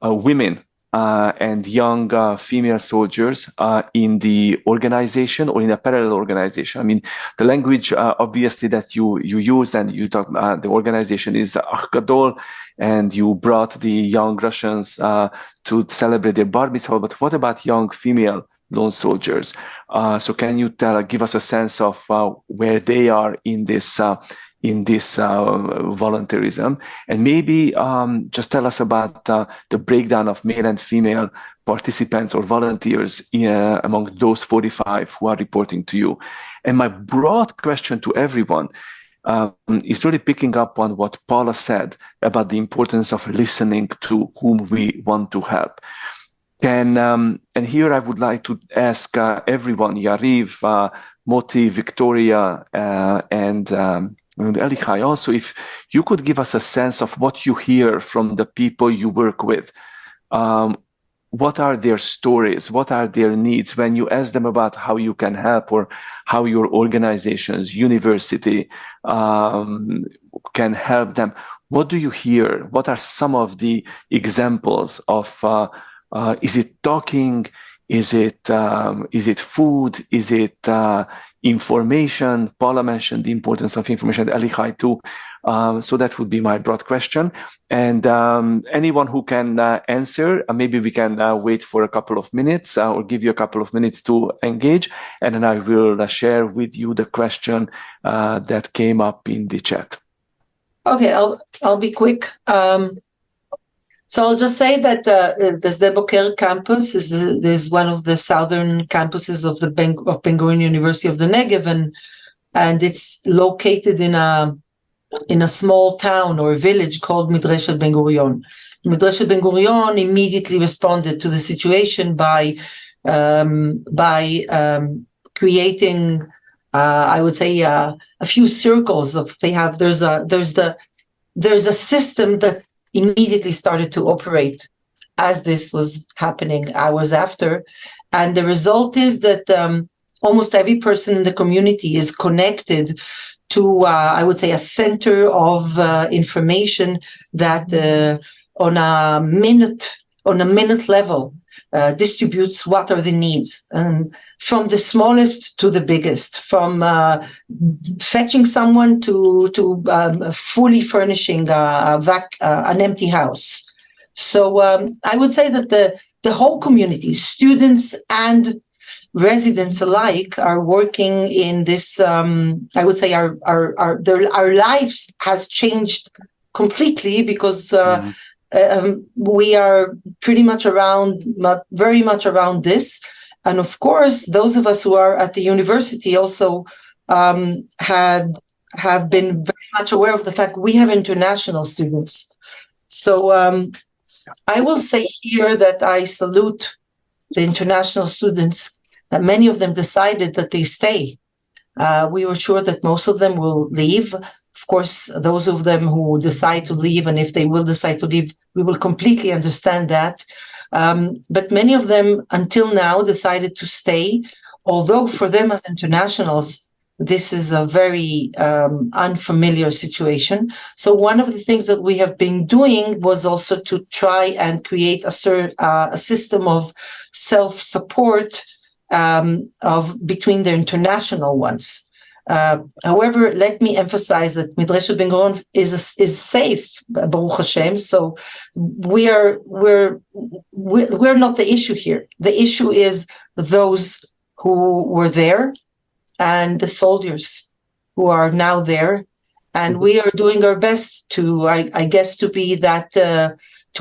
women and young female soldiers in the organization or in a parallel organization. I mean, the language obviously that you used and you talk the organization is Gadol, and you brought the young Russians to celebrate their bar mitzvah. But what about young female lone soldiers? So can you give us a sense of where they are in this volunteerism, and maybe just tell us about the breakdown of male and female participants or volunteers among those 45 who are reporting to you. And my broad question to everyone is really picking up on what Paula said about the importance of listening to whom we want to help. And here I would like to ask everyone, Yariv, Moti, Victoria, and Elichai, also, if you could give us a sense of what you hear from the people you work with. What are their stories? What are their needs? When you ask them about how you can help or how your organizations, university can help them, what do you hear? What are some of the examples of, is it talking? Is it food? Is it information? Paula mentioned the importance of information, Elichai too. So that would be my broad question. And anyone who can answer, maybe we can wait for a couple of minutes or give you a couple of minutes to engage. And then I will share with you the question that came up in the chat. Okay, I'll be quick. So I'll just say that the Sde Boker campus is one of the southern campuses of Ben-Gurion University of the Negev, and it's located in a small town or village called Midreshet Ben-Gurion. Midreshet Ben-Gurion immediately responded to the situation by creating, I would say, a few circles of. There's a system that immediately started to operate as this was happening hours after. And the result is that almost every person in the community is connected to, I would say, a center of information that on a minute level distributes what are the needs, and from the smallest to the biggest, from fetching someone to fully furnishing an empty house. So I would say that the whole community, students and residents alike, are working in this. I would say our lives has changed completely because. We are pretty much very much around this. And of course, those of us who are at the university also have been very much aware of the fact we have international students. So I will say here that I salute the international students, that many of them decided that they stay. We were sure that most of them will leave. Of course, those of them who decide to leave, and if they will decide to leave, we will completely understand that. But many of them, until now, decided to stay, although for them as internationals, this is a very unfamiliar situation. So one of the things that we have been doing was also to try and create a system of self-support between the international ones. However, let me emphasize that Midreshet Ben-Gurion is safe, Baruch Hashem. So we're not the issue here. The issue is those who were there and the soldiers who are now there, and we are doing our best to, I guess, to be that to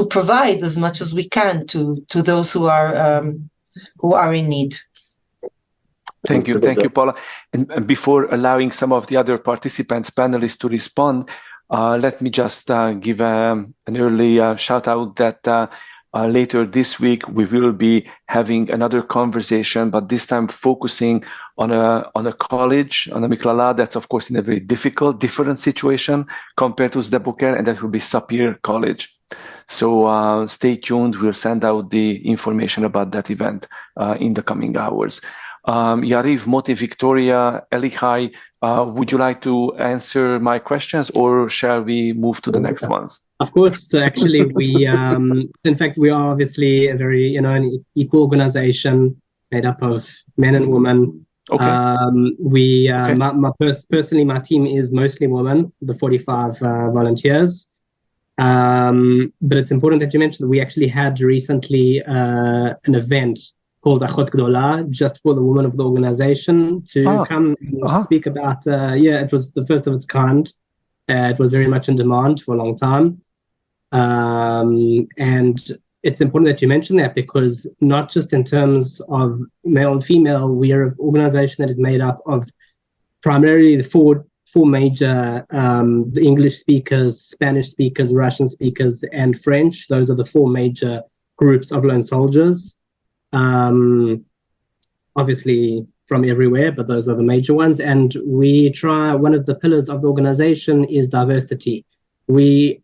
provide as much as we can to those who are in need. Thank you, Paula. And before allowing some of the other participants, panelists to respond, let me just give an early shout out that later this week we will be having another conversation, but this time focusing on a college, on a Miklala that's of course in a very different situation compared to Sde Boker, and that will be Sapir College. So stay tuned. We'll send out the information about that event in the coming hours. Yariv, Moti, Victoria, Elichai, would you like to answer my questions, or shall we move to the next ones? Of course. So actually, in fact, we are obviously a very, an equal organization made up of men and women. Okay. Personally, my team is mostly women, the 45 volunteers. But it's important that you mentioned that we actually had recently an event called Achot Gdola, just for the women of the organization to come and speak about, it was the first of its kind. It was very much in demand for a long time. And it's important that you mention that, because not just in terms of male and female, we are an organization that is made up of primarily the four major, the English speakers, Spanish speakers, Russian speakers, and French. Those are the four major groups of lone soldiers. Obviously from everywhere, but those are the major ones. And one of the pillars of the organization is diversity. We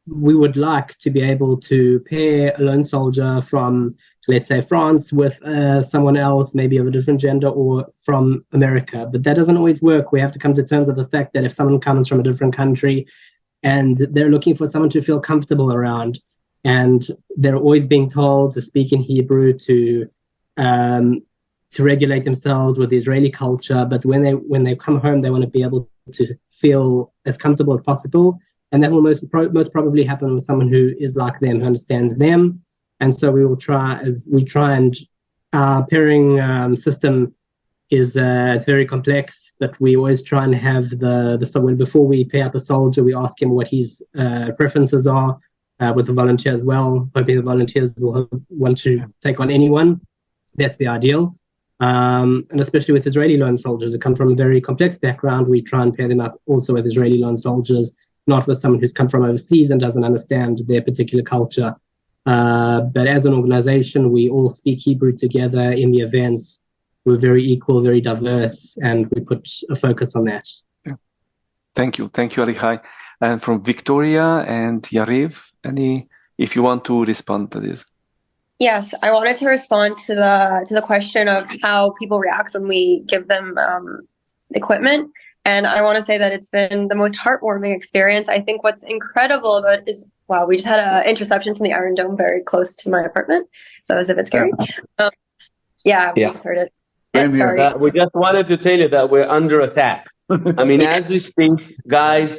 would like to be able to pair a lone soldier from, let's say, France with someone else, maybe of a different gender, or from America. But that doesn't always work. We have to come to terms with the fact that if someone comes from a different country and they're looking for someone to feel comfortable around, and they're always being told to speak in Hebrew, to regulate themselves with the Israeli culture, but when they come home, they want to be able to feel as comfortable as possible. And that will most probably happen with someone who is like them, who understands them. And so we will try, and our pairing system is it's very complex, but we always try and have the before we pair up a soldier, we ask him what his preferences are with the volunteer as well, hoping the volunteers will want to take on anyone. That's the ideal. And especially with Israeli lone soldiers who come from a very complex background, we try and pair them up also with Israeli lone soldiers, not with someone who's come from overseas and doesn't understand their particular culture. But as an organization, we all speak Hebrew together in the events. We're very equal, very diverse, and we put a focus on that. Yeah. Thank you, Elichai. And from Victoria and Yariv, if you want to respond to this. Yes, I wanted to respond to the question of how people react when we give them equipment. And I want to say that it's been the most heartwarming experience. I think what's incredible about it is, wow, we just had an interception from the Iron Dome very close to my apartment. So it was a bit scary. We just heard it. Sorry. We just wanted to tell you that we're under attack. I mean, as we speak, guys.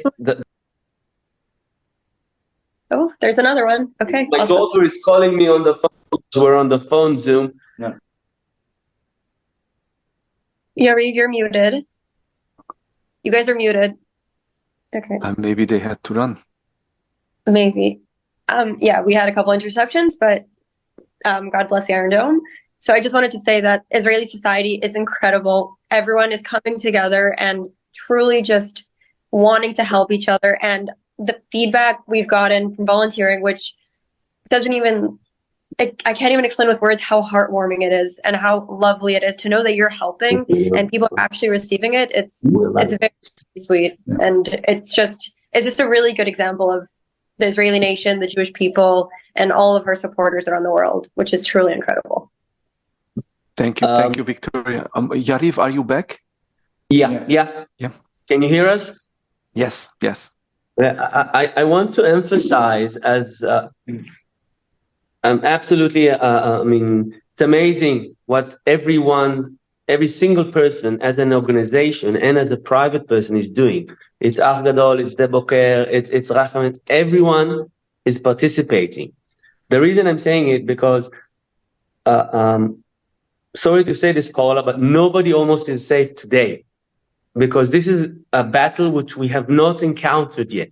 Oh, there's another one. Okay. My daughter is calling me on the phone. We're on the phone Zoom. Yeah. Yariv, you're muted. You guys are muted. Okay. Maybe they had to run. Maybe. We had a couple interceptions, but God bless the Iron Dome. So I just wanted to say that Israeli society is incredible. Everyone is coming together and truly just wanting to help each other. And the feedback we've gotten from volunteering, which I can't even explain with words how heartwarming it is and how lovely it is to know that you're helping and people are actually receiving it. It's very sweet. And it's just a really good example of the Israeli nation, the Jewish people, and all of our supporters around the world, which is truly incredible. Thank you, Victoria. Yariv, are you back? Yeah. Can you hear us? Yes. I want to emphasize absolutely, it's amazing what every single person as an organization and as a private person is doing. It's Ach Gadol, it's De Boker, it's Reichman, everyone is participating. The reason I'm saying it because, sorry to say this, Paula, but nobody almost is safe today because this is a battle which we have not encountered yet.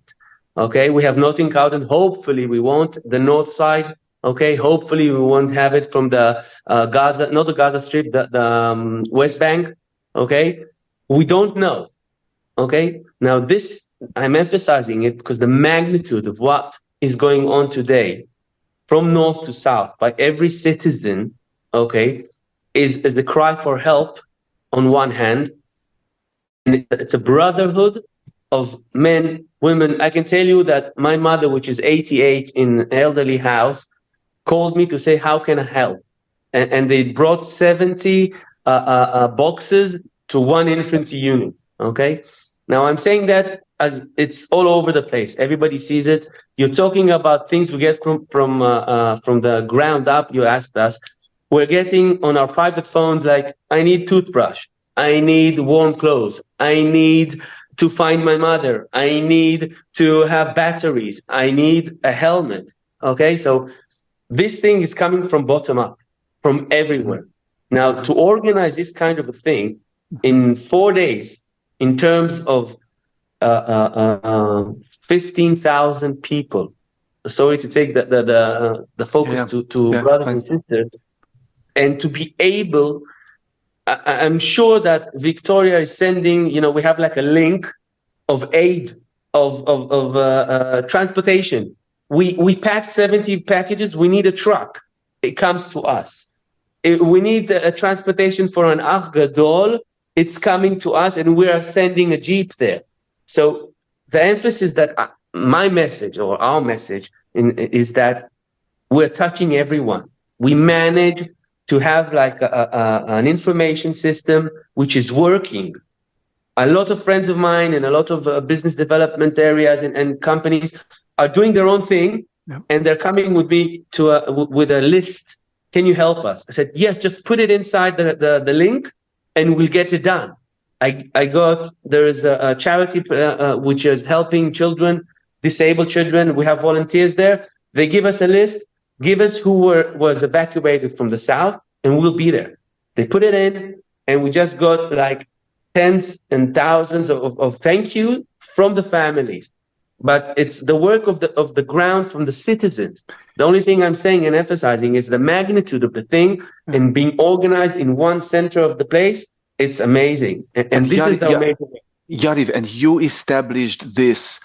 Okay, we have not encountered. Hopefully we won't. The north side. Okay, hopefully we won't have it from the Gaza, not the Gaza Strip, the West Bank. Okay, we don't know. Okay, now this, I'm emphasizing it because the magnitude of what is going on today from north to south by every citizen, okay, is the cry for help on one hand. And it's a brotherhood of men, women. I can tell you that my mother, which is 88 in an elderly house, called me to say, how can I help? And they brought 70 boxes to one infantry unit, okay? Now I'm saying that as it's all over the place. Everybody sees it. You're talking about things we get from the ground up. You asked us. We're getting on our private phones like, I need toothbrush. I need warm clothes. I need to find my mother. I need to have batteries. I need a helmet. Okay, so this thing is coming from bottom up, from everywhere. Now, to organize this kind of a thing in 4 days, in terms of 15,000 people. Sorry to take the focus to brothers and sisters, and to be able. I'm sure that Victoria is sending. We have like a link of aid of transportation. We packed 70 packages. We need a truck. It comes to us. We need a transportation for an Ach Gadol. It's coming to us, and we are sending a jeep there. So the emphasis that my message or our message is that we're touching everyone. We manage to have like an information system which is working. A lot of friends of mine in a lot of business development areas and companies are doing their own thing, and they're coming with me with a list. Can you help us? I said, yes, just put it inside the link and we'll get it done. There is a charity which is helping children, disabled children. We have volunteers there. They give us a list, give us who was evacuated from the south, and we'll be there. They put it in, and we just got like tens and thousands of thank you from the families. But it's the work of the ground from the citizens. The only thing I'm saying and emphasizing is the magnitude of the thing and being organized in one center of the place. It's amazing. And this is the amazing way. Yariv, and you established this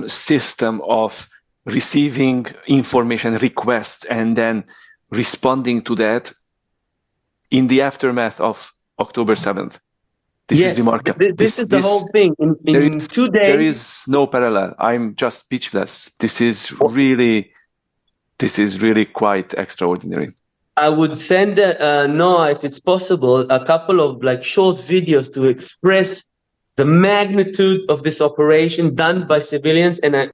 system of receiving information requests and then responding to that in the aftermath of October 7th. This is remarkable. This is the whole thing. In 2 days. There is no parallel. I'm just speechless. This is really quite extraordinary. I would send Noah, if it's possible, a couple of like short videos to express the magnitude of this operation done by civilians. And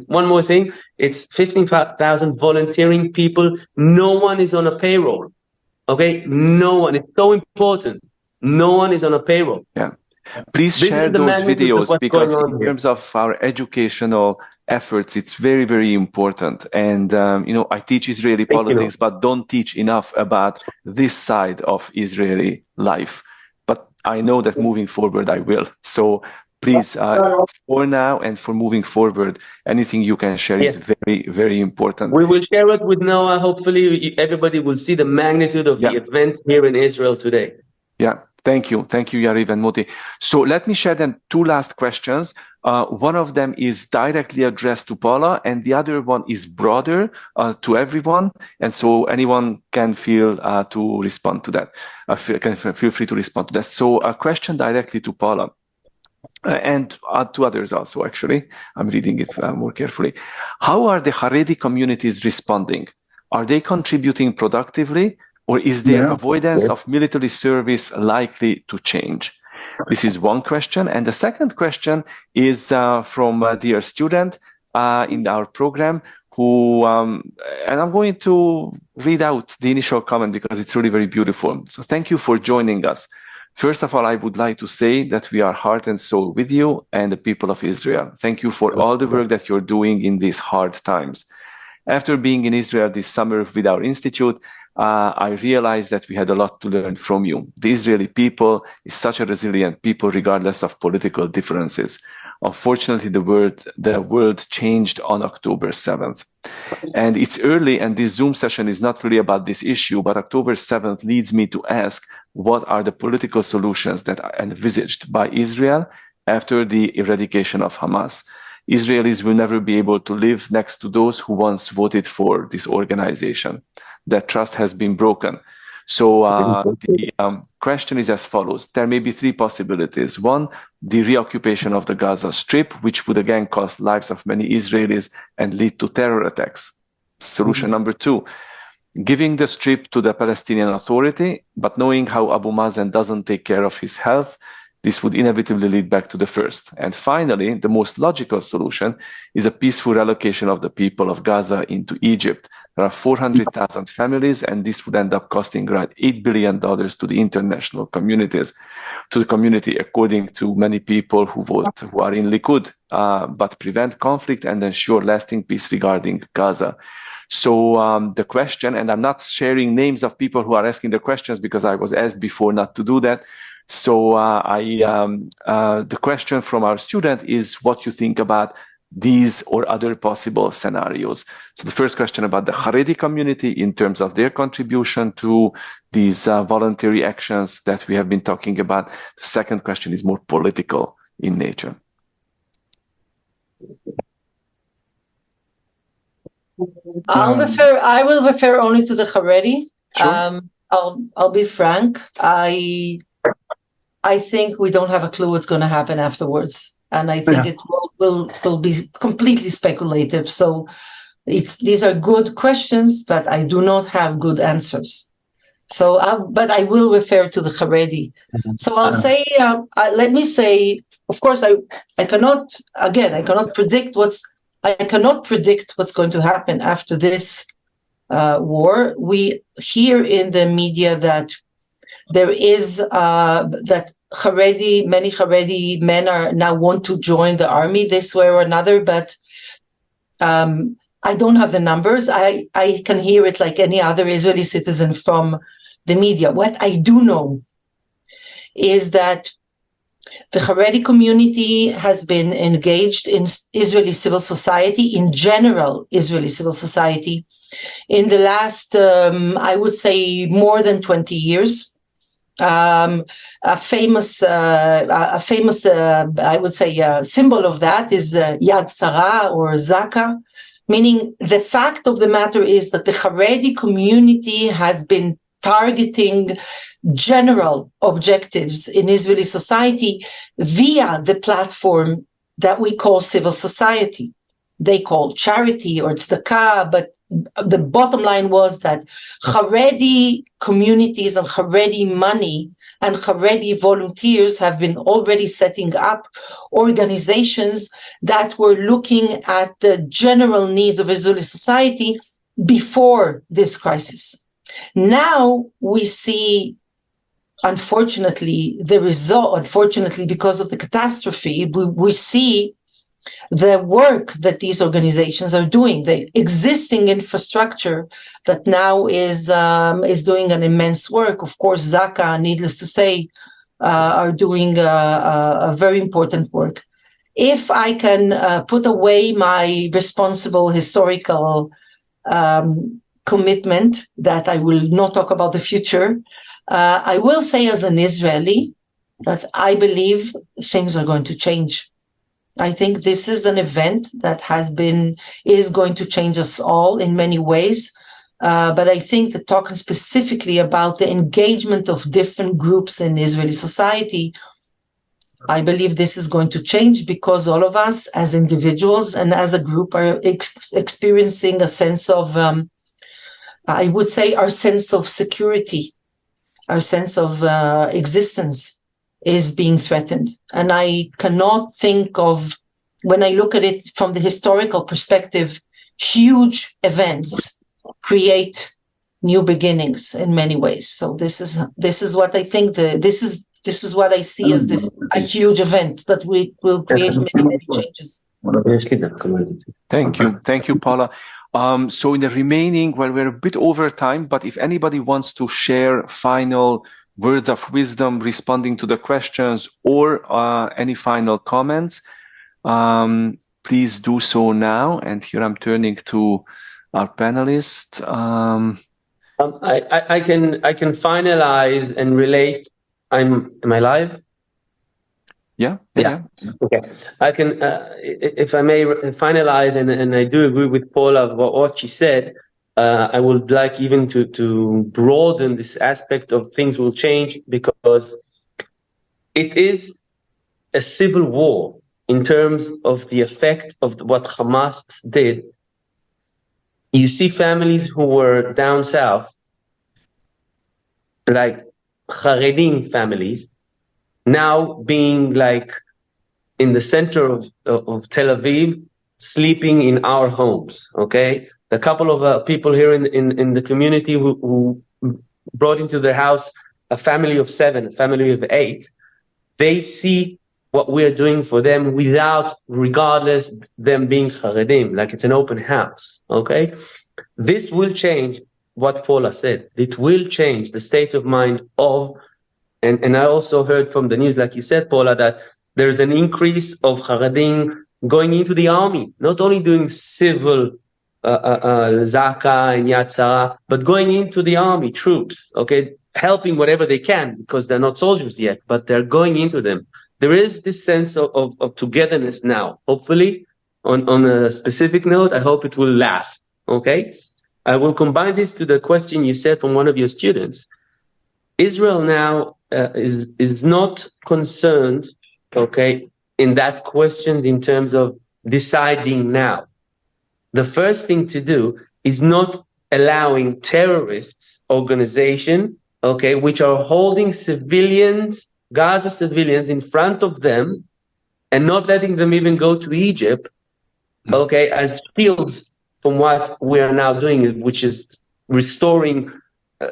one more thing, it's 15,000 volunteering people. No one is on a payroll. Okay, no one. It's so important. No one is on a payroll. Yeah. Please share those videos, because in terms of our educational efforts, it's very, very important. And, I teach Israeli politics, but don't teach enough about this side of Israeli life. But I know that moving forward, I will. So please, for now and for moving forward, anything you can share is very, very important. We will share it with Noah. Hopefully, everybody will see the magnitude of the event here in Israel today. Yeah, thank you. Thank you, Yariv and Moti. So let me share then two last questions. One of them is directly addressed to Paula, and the other one is broader to everyone. And so anyone can feel to respond to that. Feel free to respond to that. So a question directly to Paula. And to others also, actually. I'm reading it more carefully. How are the Haredi communities responding? Are they contributing productively? Or is their avoidance of military service likely to change? This is one question. And the second question is from a dear student in our program who, and I'm going to read out the initial comment because it's really very beautiful. So thank you for joining us. First of all, I would like to say that we are heart and soul with you and the people of Israel. Thank you for all the work that you're doing in these hard times. After being in Israel this summer with our institute, I realized that we had a lot to learn from you. The Israeli people is such a resilient people regardless of political differences. Unfortunately, the world changed on October 7th. And it's early, and this Zoom session is not really about this issue, but October 7th leads me to ask, what are the political solutions that are envisaged by Israel after the eradication of Hamas? Israelis will never be able to live next to those who once voted for this organization. That trust has been broken. So the question is as follows. There may be three possibilities. One, the reoccupation of the Gaza Strip, which would again cost lives of many Israelis and lead to terror attacks. Solution number two, giving the Strip to the Palestinian Authority, but knowing how Abu Mazen doesn't take care of his health, this would inevitably lead back to the first. And finally, the most logical solution is a peaceful relocation of the people of Gaza into Egypt. There are 400,000 families, and this would end up costing around $8 billion to the international communities, to the community, according to many people who are in Likud, but prevent conflict and ensure lasting peace regarding Gaza. So the question, and I'm not sharing names of people who are asking the questions because I was asked before not to do that. So the question from our student is what you think about these or other possible scenarios. So the first question about the Haredi community in terms of their contribution to these voluntary actions that we have been talking about. The second question is more political in nature. I will refer only to the Haredi. Sure. I'll be frank. I think we don't have a clue what's going to happen afterwards. And I think it will be completely speculative. So these are good questions, but I do not have good answers. So, but I will refer to the Haredi. So I'll say, let me say, of course, I cannot predict what's going to happen after this war. We hear in the media that there is that many Haredi men are now want to join the army this way or another, but I don't have the numbers. I can hear it like any other Israeli citizen from the media. What I do know is that the Haredi community has been engaged in Israeli civil society, in general Israeli civil society, in the last, I would say, more than 20 years. A famous, I would say, symbol of that is Yad Sarah or Zaka, meaning the fact of the matter is that the Haredi community has been targeting general objectives in Israeli society via the platform that we call civil society. They call charity or tzedakah, but the bottom line was that Haredi communities and Haredi money and Haredi volunteers have been already setting up organizations that were looking at the general needs of Israeli society before this crisis. Now we see, unfortunately, the result, because of the catastrophe, we see the work that these organizations are doing, the existing infrastructure that now is doing an immense work. Of course, Zaka, needless to say, are doing a very important work. If I can put away my responsible historical commitment that I will not talk about the future, I will say as an Israeli that I believe things are going to change. I think this is an event that is going to change us all in many ways. But I think that talking specifically about the engagement of different groups in Israeli society, I believe this is going to change because all of us as individuals and as a group are experiencing a sense of, I would say, our sense of security, our sense of existence is being threatened. And I cannot think of, when I look at it from the historical perspective, huge events create new beginnings in many ways. So this is what I think, this is what I see as a huge event that will create many changes. Thank you, Paula. So in the remaining, we're a bit over time, but if anybody wants to share final words of wisdom responding to the questions or any final comments, please do so now. And here I'm turning to our panelists. I can finalize and relate. Am I live? Yeah. Okay. I can, if I may finalize, and I do agree with Paula what she said. I would like even to broaden this aspect of things will change because it is a civil war in terms of the effect of what Hamas did. You see families who were down south, like Haredim families, now being like in the center of Tel Aviv, sleeping in our homes, okay? The couple of people here in the community who brought into their house a family of 7, a family of 8, they see what we're doing for them without, regardless, them being Haredim, like it's an open house, okay? This will change what Paula said. It will change the state of mind of, and I also heard from the news, like you said, Paula, that there's an increase of Haredim going into the army, not only doing civil Zaka and Yad Sarah, but going into the army, troops, okay, helping whatever they can, because they're not soldiers yet, but they're going into them. There is this sense of togetherness now. Hopefully, on a specific note, I hope it will last, okay? I will combine this to the question you said from one of your students. Israel now is not concerned, okay, in that question in terms of deciding now. The first thing to do is not allowing terrorists organization, okay, which are holding civilians, Gaza civilians in front of them and not letting them even go to Egypt, okay, as shields from what we are now doing, which is restoring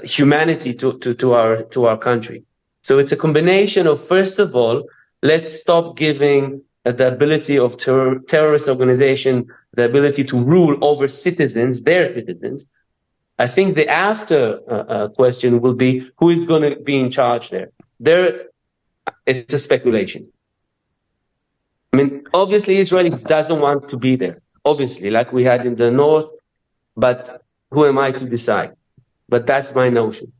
humanity to our country. So it's a combination of, first of all, let's stop giving the ability of terrorist organization the ability to rule over citizens, their citizens. I think the after question will be who is going to be in charge there. It's a speculation. I mean, obviously Israel doesn't want to be there, obviously, like we had in the north, but who am I to decide? But that's my notion.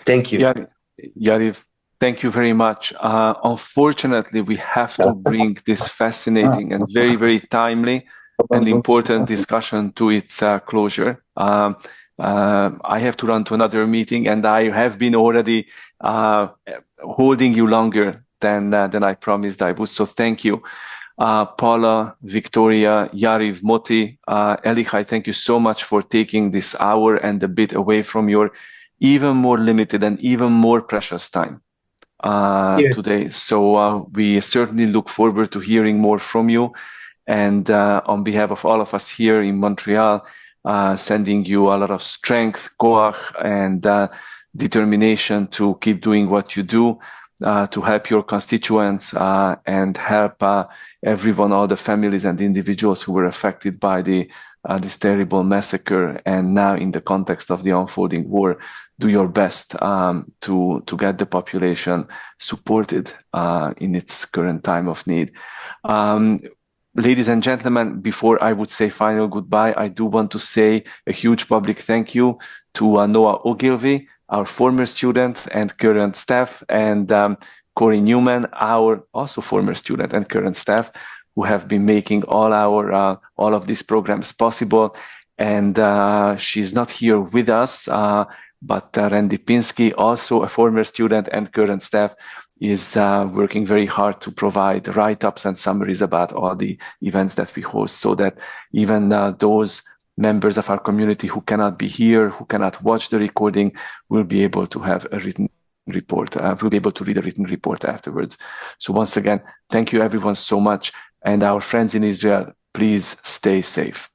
Thank you. Yariv, thank you very much. Unfortunately, we have to bring this fascinating and very, very timely and important discussion to its closure. I have to run to another meeting, and I have been already holding you longer than I promised I would. So thank you. Paula, Victoria, Yariv, Moti, Elichai, thank you so much for taking this hour and a bit away from your even more limited and even more precious time today. So we certainly look forward to hearing more from you. And on behalf of all of us here in Montreal, sending you a lot of strength, koach, and determination to keep doing what you do, to help your constituents and help everyone, all the families and individuals who were affected by this terrible massacre. And now in the context of the unfolding war, do your best to get the population supported in its current time of need. Ladies and gentlemen, before I would say final goodbye, I do want to say a huge public thank you to Noah Ogilvy, our former student and current staff, and Corey Newman, our also former student and current staff, who have been making all of these programs possible. And she's not here with us, but Randy Pinsky, also a former student and current staff, is working very hard to provide write-ups and summaries about all the events that we host, so that even those members of our community who cannot be here, who cannot watch the recording, will be able to have a written report, will be able to read a written report afterwards. So once again, thank you everyone so much. And our friends in Israel, please stay safe.